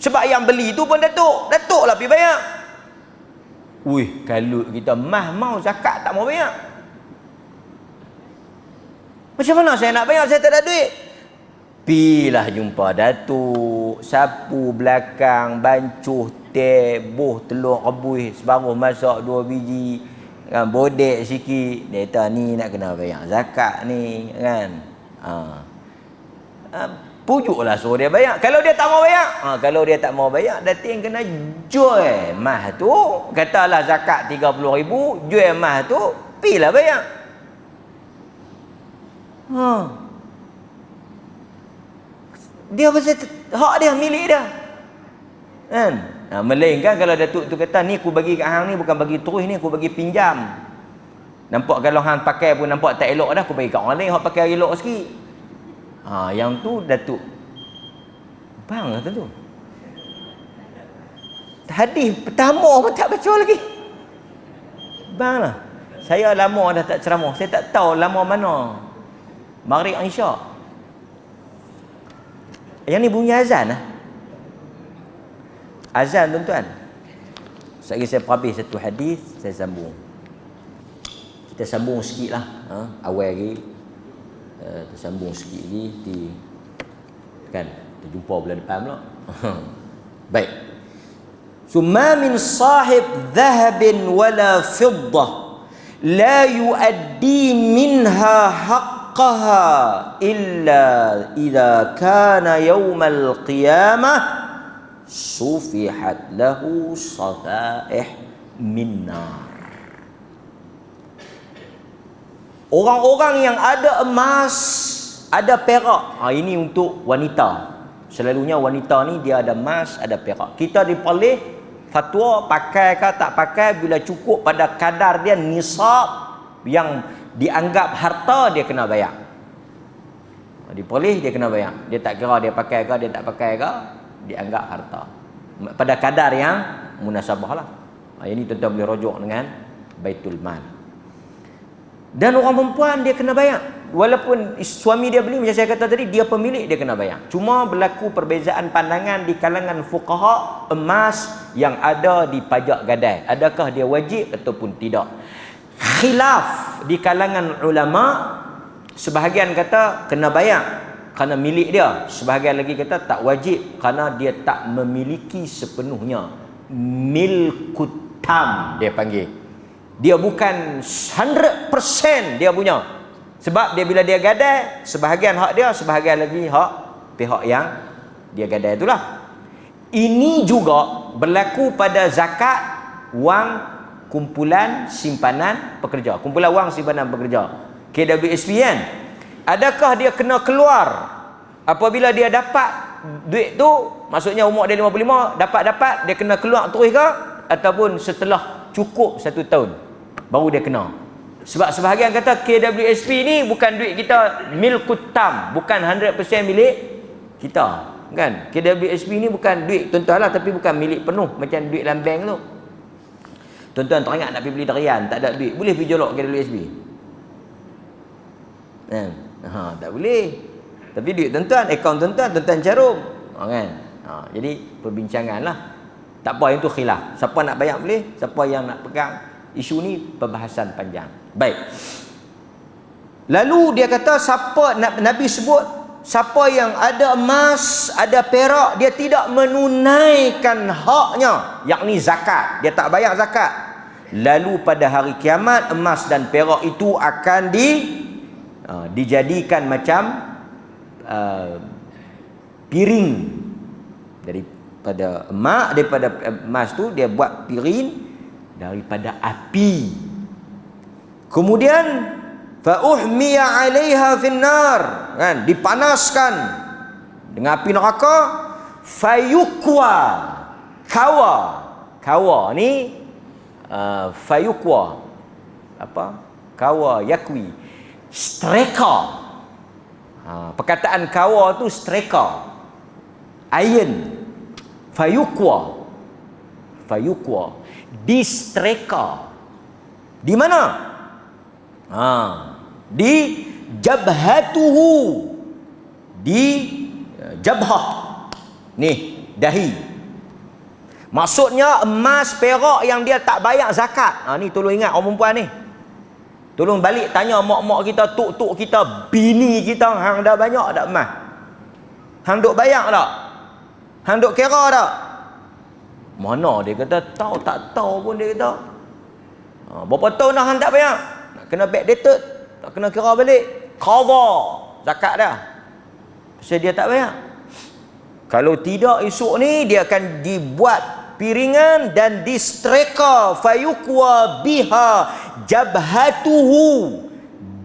Sebab yang beli tu pun Datuk lah pergi bayar. Wih, kalau kita mau zakat tak mau bayar. Macam mana saya nak bayar? Saya tak ada duit. Pilah jumpa Datuk, sapu belakang, bancuh teh, buh telur rebus, separuh masak 2 biji, kan, bodek sikit. Dia kata ni nak kena bayar zakat ni, kan. Pujuklah suruh dia bayar. Kalau dia tak mau bayar, kalau dia tak mau bayar, Datin kena jual mah tu. Katalah zakat 30,000, jual mah tu, pilah bayar. Dia pasal hak dia, milik dia. Kan? Melainkan kalau datuk tu kata, ni aku bagi kat hang ni bukan bagi terus, ni aku bagi pinjam. Nampak kalau hang pakai pun nampak tak elok dah, aku bagi kat orang lain hak pakai elok sikit. Yang tu datuk bang kata tu. Hadis pertama pun tak baca lagi. Bang lah. Saya lama dah tak ceramah. Saya tak tahu lama mana. Maghrib Isyak. Yang ni bunyi azan lah. Azan tuan-tuan. Sekali saya habis satu hadis, saya sambung. Kita sambung sikit lah. Awal lagi. Kita sambung sikit lagi. Kan? Kita jumpa bulan depan pula. Baik. Summa min sahib dhahabin wala fiddah la yuaddi minha haqqaha illa idha kana yawmal qiyamah sufihat lahu safaih min nar. Orang-orang yang ada emas, ada perak. Ini untuk wanita. Selalunya wanita ni dia ada emas, ada perak. Kita diperoleh fatwa pakai ke tak pakai, bila cukup pada kadar dia nisab yang dianggap harta, dia kena bayar. Diperoleh dia kena bayar. Dia tak kira dia pakai ke dia tak pakai ke, dianggap harta. Pada kadar yang munasabah lah. Ini tuan-tuan boleh rujuk dengan Baitul Mal. Dan orang perempuan dia kena bayar. Walaupun suami dia beli, macam saya kata tadi, dia pemilik, dia kena bayar. Cuma berlaku perbezaan pandangan di kalangan fuqaha emas yang ada di pajak gadai. Adakah dia wajib ataupun tidak? Khilaf di kalangan ulama. Sebahagian kata kena bayar kerana milik dia. Sebahagian lagi kata tak wajib kerana dia tak memiliki sepenuhnya. Milkut tam dia panggil. Dia bukan 100% dia punya. Sebab dia bila dia gadai, sebahagian hak dia, sebahagian lagi hak pihak yang dia gadai itulah. Ini juga berlaku pada zakat wang kumpulan simpanan pekerja. Kumpulan wang simpanan pekerja. KWSP kan? Adakah dia kena keluar apabila dia dapat duit tu, maksudnya umur dia 55, dapat dia kena keluar terus ke? Ataupun setelah cukup 1 tahun baru dia kena? Sebab sebahagian kata KWSP ni bukan duit kita, milkut tam, bukan 100% milik kita, kan? KWSP ni bukan duit tuan-tuan lah, tapi bukan milik penuh macam duit dalam bank tu. Tuan-tuan teringat nak pergi beli darian, tak ada duit, boleh pergi jolok KWSP? Tak boleh. Tapi duit tuan-tuan, akaun tuan-tuan carum, kan? Jadi perbincangan lah. Tak apa, yang tu khilaf. Siapa nak bayar boleh, siapa yang nak pegang. Isu ni perbahasan panjang. Baik. Lalu dia kata siapa, Nabi sebut siapa yang ada emas, ada perak, dia tidak menunaikan haknya, yakni zakat. Dia tak bayar zakat. Lalu pada hari kiamat emas dan perak itu akan dijadikan macam piring daripada emas tu, dia buat piring daripada api. Kemudian fa uhmiya 'alaiha finnar, kan, dipanaskan dengan api neraka. Fayukwa, kawa ni fayukwa, apa, kawa yakwi, streka. Perkataan kawa tu streka, iron. Fayukwa, distreka. Di mana? Di jabhatuhu, di jabhah, nih dahi. Maksudnya emas perak yang dia tak bayar zakat. Ni tolong ingat orang perempuan ni. Tolong balik tanya mak-mak kita, tok-tok kita, bini kita, hang dah banyak tak emas? Hang duk bayar tak? Hang duk kira tak? Mana dia kata tahu, tak tahu pun dia kata. Berapa tahun dah hang tak bayar? Nak kena backdated, nak kena kira balik. Qadha zakat dah. Pasal dia tak bayar. Kalau tidak, esok ni dia akan dibuat piringan dan distreka. Fayukwa biha jabhatuhu,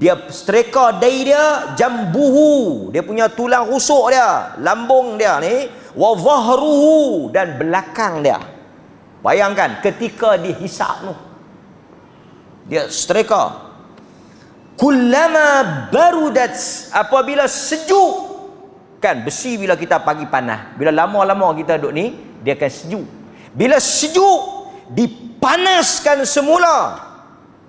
dia streka dari dia, jambuhu, dia punya tulang rusuk dia, lambung dia ni, wa zahruhu, dan belakang dia. Bayangkan ketika dihisap tu, dia streka. Kullama barudat, apabila sejuk, kan besi bila kita pagi panas, bila lama-lama kita duduk ni, dia akan sejuk. Bila sejuk, dipanaskan semula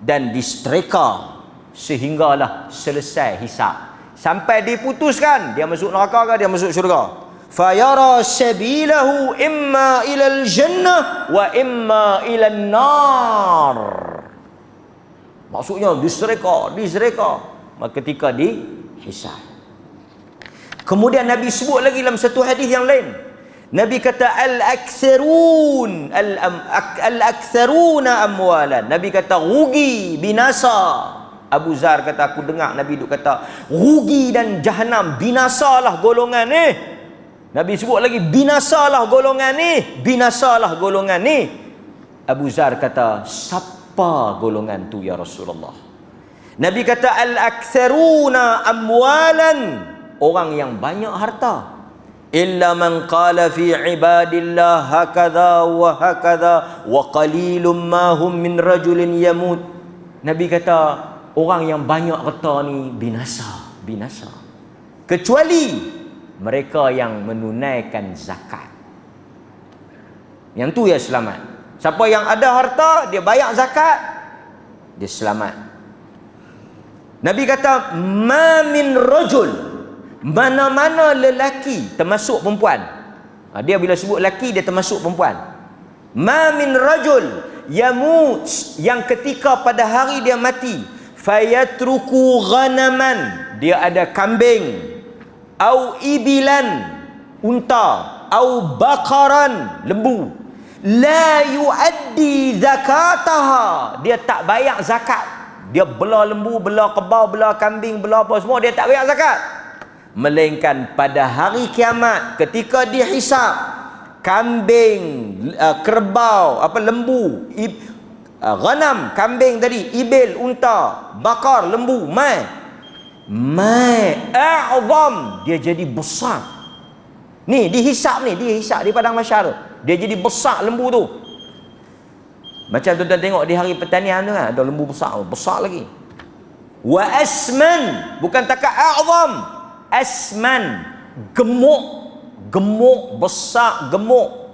dan distreka sehinggalah selesai hisap, sampai diputuskan dia masuk neraka ke dia masuk syurga. Fayara sabilahu imma ilal jannah wa imma ilan nar. Maksudnya distreka. Maka ketika dihisap. Kemudian Nabi sebut lagi dalam satu hadis yang lain. Nabi kata al-aktsaruna amwalan. Nabi kata rugi, binasa. Abu Zar kata, aku dengar Nabi duk kata rugi dan jahanam, binasalah golongan ni. Nabi sebut lagi, binasalah golongan ni, binasalah golongan ni. Abu Zar kata, siapa golongan tu ya Rasulullah? Nabi kata al-aktsaruna amwalan, orang yang banyak harta. Illa man qala fi ibadillah hakadha wa hakadha wa qalilum ma hum min rajulin yamut. Nabi kata orang yang banyak harta ni binasa. Kecuali mereka yang menunaikan zakat. Yang tu ya selamat. Siapa yang ada harta, dia bayar zakat, dia selamat. Nabi kata ma min rajul, mana-mana lelaki, termasuk perempuan. Dia bila sebut lelaki, dia termasuk perempuan. Ma min rajul yamut, yang ketika pada hari dia mati, fayatruku ghanaman, dia ada kambing, au ibilan, unta, au baqaran, lembu, la yuaddi zakataha, dia tak bayar zakat. Dia belah lembu, belah kebau, belah kambing, belah apa semua, dia tak bayar zakat. Melainkan pada hari kiamat ketika dihisap, kambing, kerbau, lembu, ghanam, kambing tadi, ibil, unta, bakar, lembu, mai a'zam, dia jadi besar. Ni dihisap di padang mahsyar, dia jadi besar lembu tu. Macam tuan-tuan tengok di hari pertanian tu kan, ada lembu besar lagi. Wa asman, bukan takat a'zam, asman, gemuk, besar, gemuk.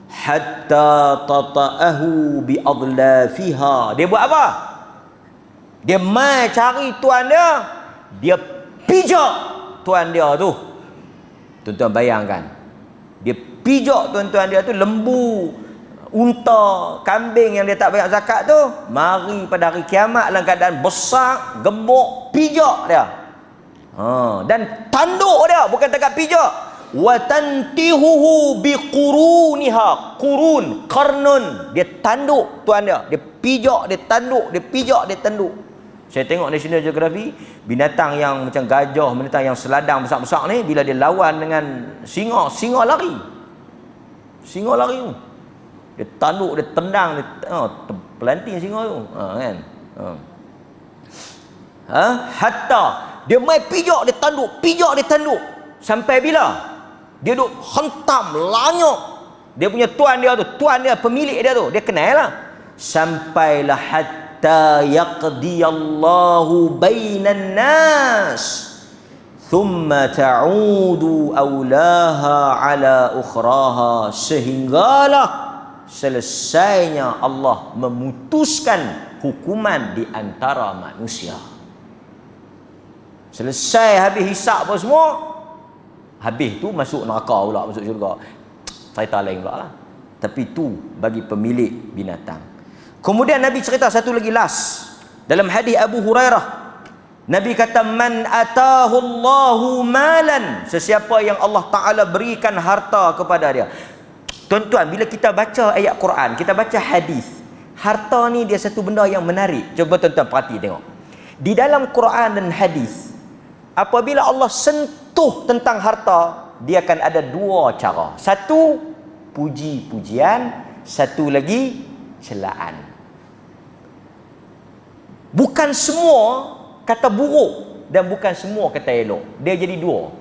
Hatta tata'ahu bi adlafiha, dia buat apa? Dia mai cari tuan dia pijak tuan dia tu. Tuan-tuan bayangkan, dia pijak tuan-tuan dia tu, lembu, unta, kambing yang dia tak bayar zakat tu, mari pada hari kiamat dalam keadaan besar, gemuk, pijak dia. Dan tanduk dia, bukan takat pijak. Wa tantihuhu biquruniha, qarnun, dia tanduk tuan dia pijak, dia tanduk, dia pijak, dia tanduk. Saya tengok National Geography, binatang yang macam gajah, binatang yang seladang besar-besar ni, bila dia lawan dengan singa, singa lari. Singa lari tu. Dia tanduk, dia tendang, dia pelanting singa tu. Kan? Hatta dia mai pijak, dia tanduk, pijak, dia tanduk. Sampai bila? Dia duk hentam, lanyok. Dia punya tuan dia tu, tuan dia, pemilik dia tu, dia kenal lah. Sampailah hatta yaqdiyallahu bainan nas thumma ta'udu awlaha ala ukhraha, sehinggalah selesainya Allah memutuskan hukuman di antara manusia. Selesai habis hisap apa semua, habis tu masuk neraka pula, masuk syurga. Cerita lain pula lah. Tapi tu bagi pemilik binatang. Kemudian Nabi cerita satu lagi last. Dalam hadis Abu Hurairah, Nabi kata, man atahu Allahu malan, sesiapa yang Allah Ta'ala berikan harta kepada dia. Tuan-tuan, bila kita baca ayat Quran, kita baca hadis, harta ni dia satu benda yang menarik. Cuba tuan-tuan perhati tengok. Di dalam Quran dan hadis, apabila Allah sentuh tentang harta, dia akan ada dua cara. Satu, puji-pujian. Satu lagi, celaan. Bukan semua kata buruk dan bukan semua kata elok. Dia jadi dua.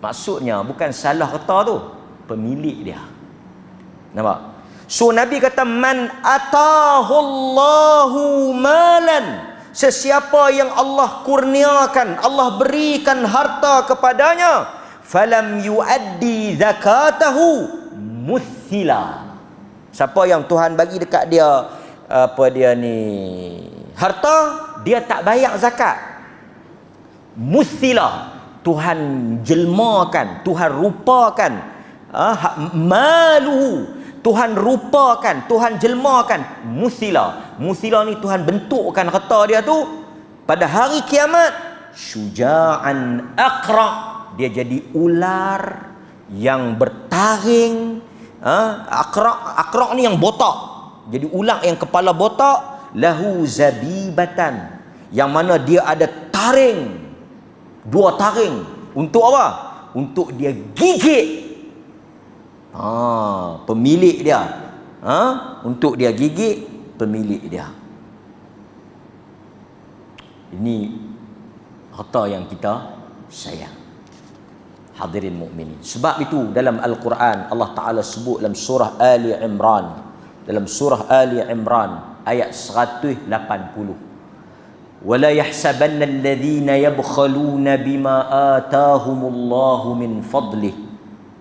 Maksudnya bukan salah harta tu, pemilik dia. Nampak? So Nabi kata, man atahullahu malan, sesiapa yang Allah kurniakan, Allah berikan harta kepadanya, falam yuaddi zakatahu muthila. Siapa yang Tuhan bagi dekat dia harta, dia tak bayar zakat. Muthila, Tuhan jelmakan, Tuhan rupakan. Maluhu, Tuhan rupakan, Tuhan jelmakan. Muthila, muthila ni Tuhan bentukkan harta dia tu pada hari kiamat. Syuja'an aqra, dia jadi ular yang bertaring. Aqra ni yang botak, jadi ular yang kepala botak. Lahu zabibatan, yang mana dia ada taring, dua taring. Untuk apa? Untuk dia gigit pemilik dia. Untuk dia gigit pemilik dia. Ini harta yang kita sayang, hadirin mukminin. Sebab itu dalam Al-Quran Allah Ta'ala sebut dalam surah Ali Imran, dalam surah Ali Imran ayat 180, wala yahsabanna alladhina yabkhaluna bima atahumullahu min fadlih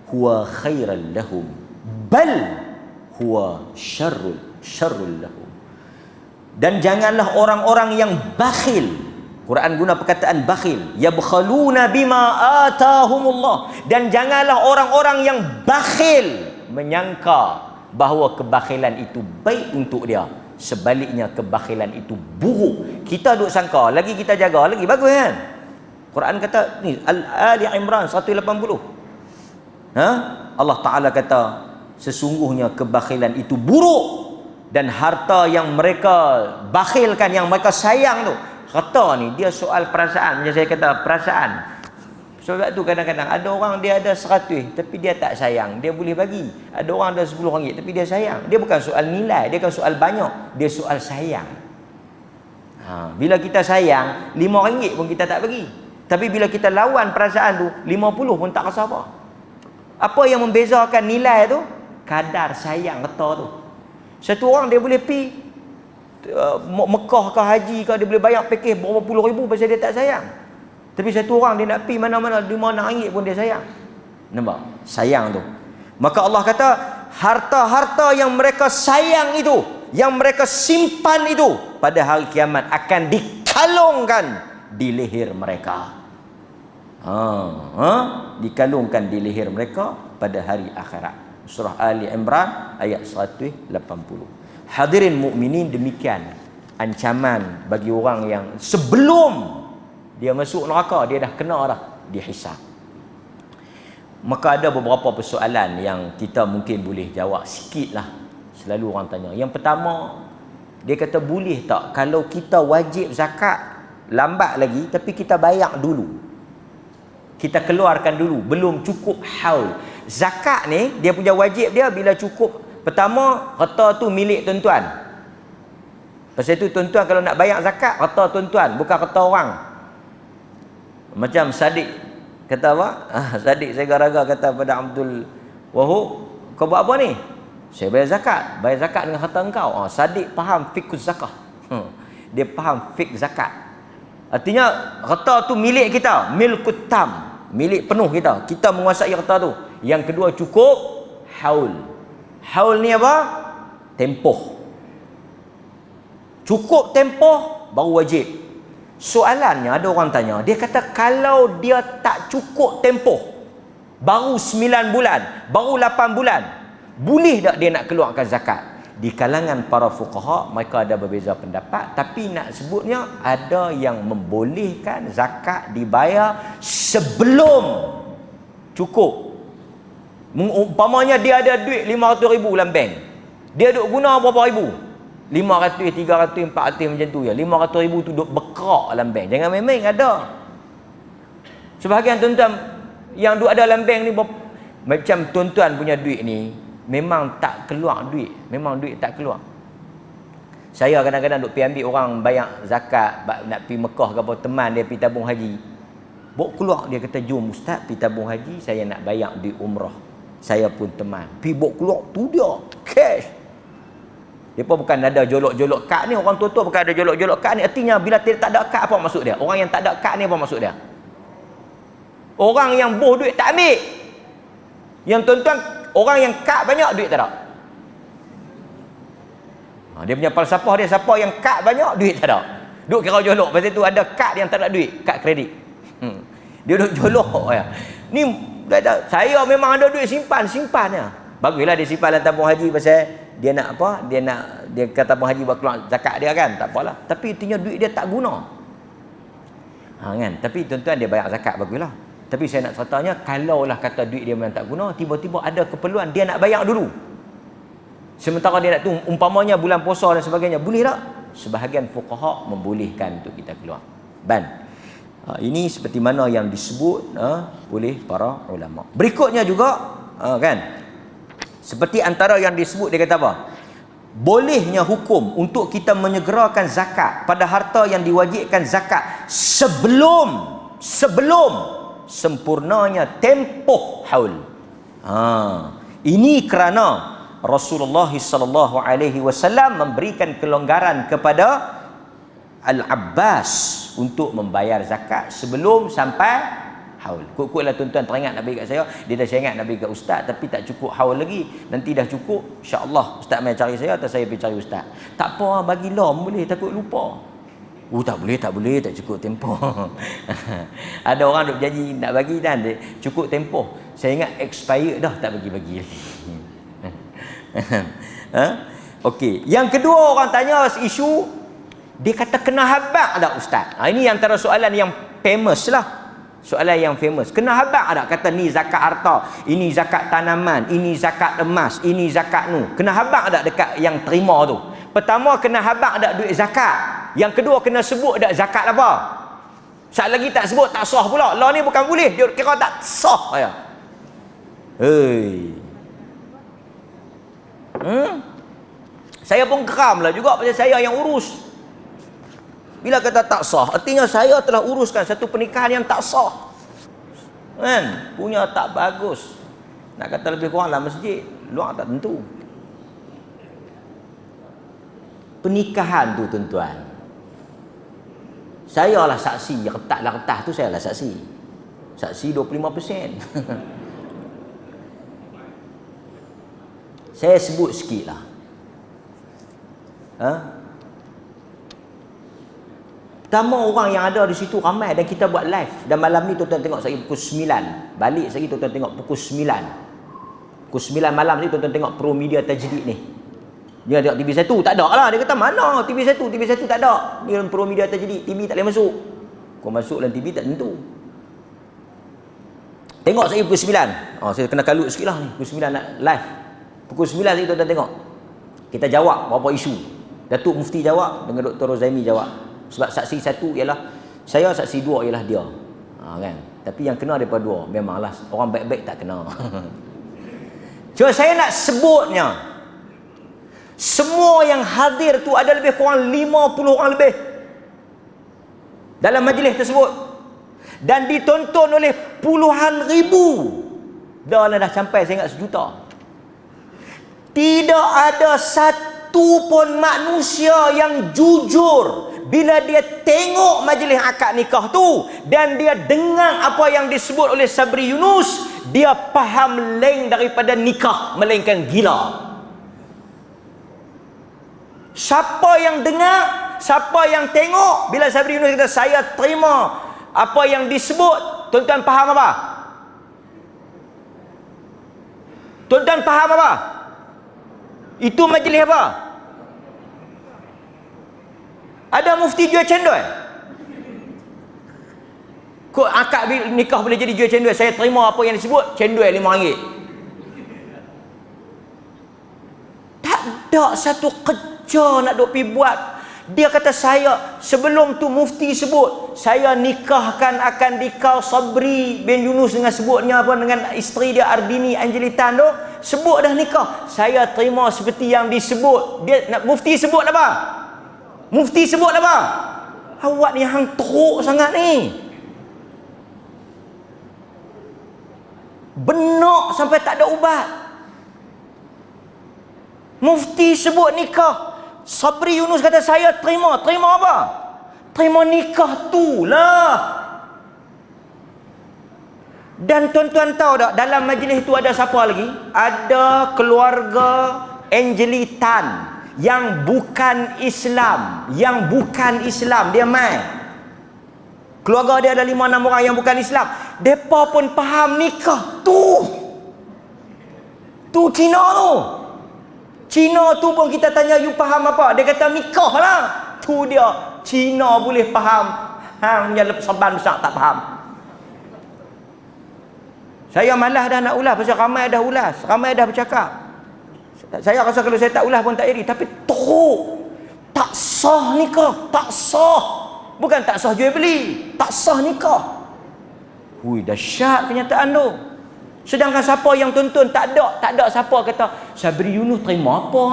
huwa khairan lahum bal huwa syarrul lahum. Dan janganlah orang-orang yang bakhil, Quran guna perkataan bakhil, yabkhaluna bima atahumullah, dan janganlah orang-orang yang bakhil menyangka bahawa kebakhilan itu baik untuk dia. Sebaliknya kebakhilan itu buruk. Kita duk sangka, lagi kita jaga, lagi bagus kan? Quran kata ni Ali Imran 180. Allah Ta'ala kata sesungguhnya kebakhilan itu buruk, dan harta yang mereka bakhilkan, yang mereka sayang tu, harta ni dia soal perasaan. Macam saya kata, perasaan. Sebab tu kadang-kadang ada orang dia ada 100 tapi dia tak sayang, dia boleh bagi. Ada orang ada RM10 tapi dia sayang. Dia bukan soal nilai, dia bukan soal banyak, dia soal sayang. Bila kita sayang, RM5 pun kita tak bagi. Tapi bila kita lawan perasaan tu, 50 pun tak rasa apa. Apa yang membezakan nilai tu? Kadar sayang harta tu. Satu orang dia boleh pi Mekah ke haji ke, dia boleh bayar pakej berapa puluh ribu pasal dia tak sayang. Tapi satu orang dia nak pi mana-mana RM5 pun dia sayang. Nampak? Sayang tu. Maka Allah kata harta-harta yang mereka sayang itu, yang mereka simpan itu, pada hari kiamat akan dikalungkan di leher mereka. Dikalungkan di leher mereka pada hari akhirat. Surah Ali Imran ayat 180. Hadirin mukminin, demikian ancaman bagi orang yang sebelum dia masuk neraka dia dah kena dah dihisab. Maka ada beberapa persoalan yang kita mungkin boleh jawab sikit lah. Selalu orang tanya. Yang pertama, dia kata boleh tak kalau kita wajib zakat lambat lagi, tapi kita bayar dulu. Kita keluarkan dulu, belum cukup haul. Zakat ni dia punya wajib dia bila cukup. Pertama, harta tu milik tuan-tuan. Pasal itu tuan-tuan kalau nak bayar zakat, harta tuan-tuan, bukan harta orang. Macam Sadiq kata apa? Sadiq Segaraga kata pada Abdul Wahub, kau buat apa ni? Saya bayar zakat. Bayar zakat dengan harta engkau. Sadiq faham fiqh zakah. Dia faham fiqh zakat. Artinya harta tu milik kita, milkut tam, milik penuh kita. Kita menguasai harta tu. Yang kedua cukup haul. Haul ni apa? Tempoh. Cukup tempoh baru wajib. Soalannya ada orang tanya, dia kata kalau dia tak cukup tempoh, baru 9 bulan, baru 8 bulan, boleh tak dia nak keluarkan zakat? Di kalangan para fuqaha mereka ada berbeza pendapat, tapi nak sebutnya ada yang membolehkan zakat dibayar sebelum cukup. Umpamanya dia ada duit 500,000 dalam bank, dia duk guna berapa ribu? 500, 300, 400 macam tu ya. 500,000 tu duk bekrak dalam bank. Jangan main-main, ada. Sebahagian tuan-tuan yang duk ada dalam bank ni, macam tuan-tuan punya duit ni memang tak keluar duit. Memang duit tak keluar. Saya kadang-kadang duk pergi ambil orang bayar zakat, nak pergi Mekah ke apa, teman dia pergi tabung haji. Bawa keluar, dia kata, jom ustaz pergi tabung haji, saya nak bayar duit umrah. Saya pun teman. Pergi bawa keluar, tu dia, cash. Dia pun bukan ada jolok-jolok kad ni. Orang tua-tua bukan ada jolok-jolok kad ni. Artinya bila tak ada kad, apa maksud dia? Orang yang tak ada kad ni apa maksud dia? Orang yang boh duit tak ambil. Yang tuan-tuan, orang yang kad banyak, duit tak ada. Dia punya falsafah dia, siapa yang kad banyak, duit tak ada. Duk kira jolok. Pasal tu ada kad yang tak ada duit, kad kredit. Dia duk jolok ya. Ni saya memang ada duit, simpan ya. Baguslah dia simpan dalam tabung haji pasal dia nak apa? Dia kata tabung haji buat keluar zakat dia kan, tak apalah. Tapi intinya duit dia tak guna. Kan? Tapi tuan-tuan dia bayar zakat, baguslah. Tapi saya nak ceritanya, kalaulah kata duit dia memang tak guna, tiba-tiba ada keperluan dia nak bayar dulu. Sementara dia nak tu, umpamanya bulan puasa dan sebagainya, boleh tak? Sebahagian fuqaha membolehkan untuk kita keluar. Ini seperti mana yang disebut oleh para ulama. Berikutnya juga kan, seperti antara yang disebut, dia kata apa? Bolehnya hukum untuk kita menyegerakan zakat pada harta yang diwajibkan zakat sebelum sempurnanya tempoh haul. Ini kerana Rasulullah sallallahu alaihi wasallam memberikan kelonggaran kepada Al-Abbas untuk membayar zakat sebelum sampai haul. Kut-kutlah tuan-tuan teringat nak bagi kat saya. Dia dah saya ingat nak bagi kat ustaz, tapi tak cukup haul lagi. Nanti dah cukup, insya-Allah ustaz mai cari saya atau saya pergi cari ustaz. Tak apa, bagi lom boleh, takut lupa. Tak boleh, tak cukup tempoh. Ada orang duk janji nak bagi dan cukup tempoh. Saya ingat expired dah, tak bagi-bagi lagi. Okey, yang kedua orang tanya isu, dia kata kena habaq tak ustaz? Ini antara soalan yang famous lah. Soalan yang famous. Kena habaq tak? Kata ni zakat harta, ini zakat tanaman, ini zakat emas, ini zakat nu. Kena habaq tak dekat yang terima tu? Pertama, kena habaq tak duit zakat? Yang kedua, kena sebut tak zakat apa? Saat lagi tak sebut, tak sah pula. Law ni bukan boleh, dia kira tak sah ya. Saya pun geram lah juga pasal saya yang urus. Bila kata tak sah, artinya saya telah uruskan satu pernikahan yang tak sah. Kan? Punya tak bagus. Nak kata lebih kurang lah masjid, luar tak tentu. Pernikahan tu tuan-tuan, saya lah saksi, retaklah retah tu saya lah saksi. Saksi 25%. Saya sebut sikit lah. Pertama, orang yang ada di situ ramai dan kita buat live. Dan malam ni tuan-tuan tengok saya pukul 9. Balik lagi tuan-tuan tengok pukul 9. Pukul 9 malam ni tuan-tuan tengok Pro Media Tajdiid ni. Dia tengok TV1, tak ada lah. Dia kata mana TV1 tak ada. Dia Pro Media Tajdiid, TV tak boleh masuk. Kau masuk dalam TV tak tentu. Tengok saya pukul 9. Saya kena kalut sikit lah ni. Pukul 9 nak live. Pukul 9 lagi tuan-tuan tengok. Kita jawab beberapa isu. Datuk Mufti jawab dengan Dr. Rozaimi jawab. Sebab saksi satu ialah Saya saksi dua ialah dia. Kan? Tapi yang kena daripada dua. Memanglah orang baik-baik tak kena. Cuma saya nak sebutnya, semua yang hadir tu ada lebih kurang 50 orang lebih dalam majlis tersebut. Dan ditonton oleh puluhan ribu. Dah sampai saya ingat 1 juta. Tidak ada satu pun manusia yang jujur bila dia tengok majlis akad nikah tu dan dia dengar apa yang disebut oleh Sabri Yunus, dia faham lain daripada nikah, melainkan gila. Siapa yang dengar, siapa yang tengok bila Sabri Yunus kata saya terima apa yang disebut, tuan-tuan faham apa? Tuan-tuan faham apa? Itu majlis apa? Ada mufti jual cendol? Kok akad nikah boleh jadi jual cendol? Saya terima apa yang disebut, cendol RM5. Tak ada satu kerja nak duk pergi buat. Dia kata saya, sebelum tu mufti sebut, saya nikahkan akan dikau Sabri bin Yunus dengan sebutnya apa, dengan isteri dia Ardini Anjelitan tu, sebut dah nikah. Saya terima seperti yang disebut. Dia nak mufti sebut apa? Mufti sebut apa? Awak ni hang teruk sangat ni. Benak sampai tak ada ubat. Mufti sebut nikah. Sabri Yunus kata saya terima. Terima apa? Terima nikah tu lah. Dan tuan-tuan tahu tak, dalam majlis itu ada siapa lagi? Ada keluarga Anjelitan yang bukan Islam. Yang bukan Islam. Dia mai. Keluarga dia ada 5-6 orang yang bukan Islam. Mereka pun faham nikah tu. Tu Cina tu. Cina tu pun kita tanya, you faham apa? Dia kata nikah lah. Tu dia. Cina boleh faham. Hang punya saban besar tak faham. Saya malas dah nak ulas. Pasal ramai dah ulas. Ramai dah bercakap. Saya rasa kalau saya tak ulas pun tak jadi. Tapi teruk. Tak sah nikah. Tak sah. Bukan tak sah jual beli. Tak sah nikah. Hui, dahsyat kenyataan tu. Sedangkan siapa yang tuntun, tak ada siapa kata Sabri Yunus terima apa?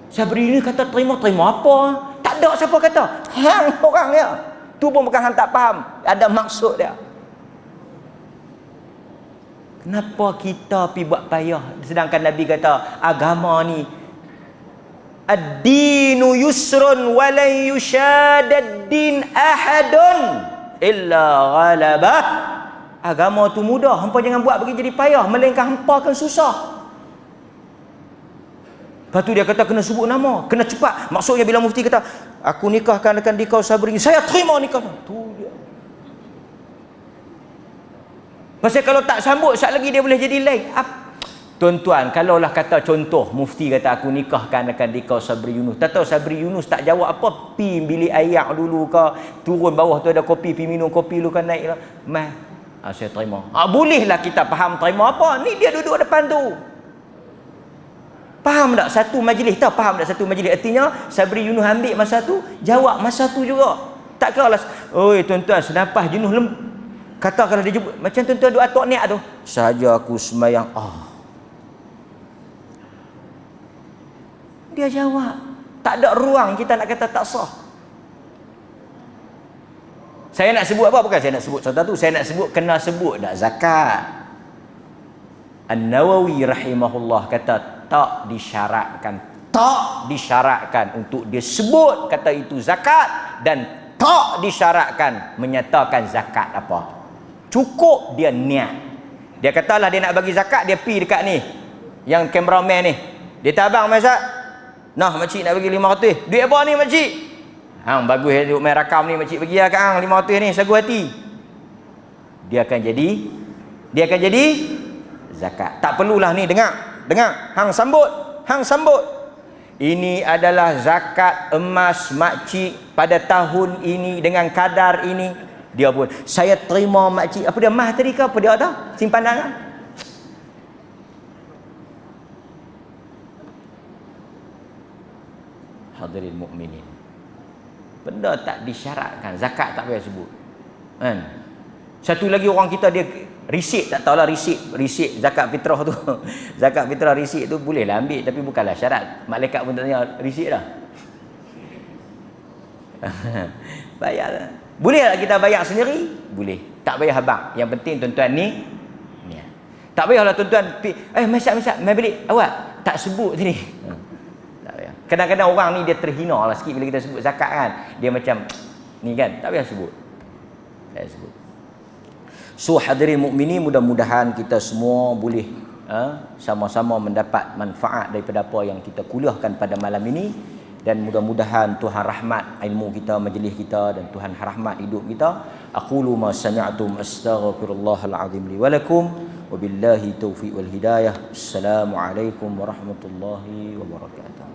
Sabri Yunus kata terima apa? Tak ada siapa kata. Hang orang dia. Tu pun bukan hang tak faham. Ada maksud dia. Kenapa kita pergi buat payah? Sedangkan Nabi kata agama ni ad-dinu yusrun wa lan yushadad-din ahadun illa ghalabah. Agama tu mudah, hampa jangan buat bagi jadi payah, melainkan hampa akan susah. Lepas tu dia kata kena sebut nama, kena cepat. Maksudnya bila mufti kata aku nikahkan akan dikau Sabri, saya terima nikah tu dia. Pasal kalau tak sambut sat lagi dia boleh jadi lain. Tuan-tuan, kalaulah kata contoh mufti kata aku nikahkan akan dikau Sabri Yunus, tak tahu Sabri Yunus tak jawab apa, pi bilik air dulu ke, turun bawah tu ada kopi, pi minum kopi lu kan naik lah. Saya terima. Bolehlah kita faham terima apa. Ni dia duduk depan tu. Faham tak satu majlis? Tahu faham tak satu majlis? Artinya Sabri Yunus ambil masa tu, jawab masa tu juga. Tak kira lah, oi tuan-tuan, senapah jenuh kata kalau dia jemput macam tuan-tuan doa tok niat tu, saja aku sembahyang. Dia jawab. Tak ada ruang kita nak kata tak sah. Saya nak sebut apa? Bukan saya nak sebut satu, saya nak sebut kena sebut tak zakat. An-Nawawi rahimahullah kata tak disyaratkan untuk dia sebut kata itu zakat, dan tak disyaratkan menyatakan zakat apa. Cukup dia niat. Dia katalah dia nak bagi zakat, dia pi dekat ni yang cameraman ni, dia tabang masa, nah makcik nak bagi 500. Duit apa ni makcik? Hang bagus duk main rakam ni makcik bagi kat hang 500 ni, sagu hati. Dia akan jadi zakat. Tak perlulah ni dengar. Hang sambut. Ini adalah zakat emas makcik pada tahun ini dengan kadar ini. Dia pun saya terima makcik. Apa dia mah tadi ke apa dia tahu? Simpanan kan? Hadirin mukminin. Benda tak disyaratkan, zakat tak payah sebut. Kan? Satu lagi orang kita dia risik, tak tahulah risik zakat fitrah tu. Zakat fitrah risik tu bolehlah ambil tapi bukanlah syarat. Malaikat pun tak tanya risik dah. Bayar. Boleh tak kita bayar sendiri? Boleh. Tak payah abang. Yang penting tuan-tuan ni tak payahlah tuan-tuan masak mai balik awak tak sebut tadi. Tak payah. Kadang-kadang orang ni dia terhina lah sikit bila kita sebut zakat kan. Dia macam ni kan, tak payah sebut. Tak payah sebut. So hadirin mukminin, mudah-mudahan kita semua boleh sama-sama mendapat manfaat daripada apa yang kita kuliahkan pada malam ini, dan mudah-mudahan Tuhan rahmat ilmu kita, majlis kita, dan Tuhan rahmat hidup kita. Aqulu ma sami'tum astaghfirullahal azim li wa lakum wa billahi taufiq wal hidayah. Assalamualaikum warahmatullahi wabarakatuh.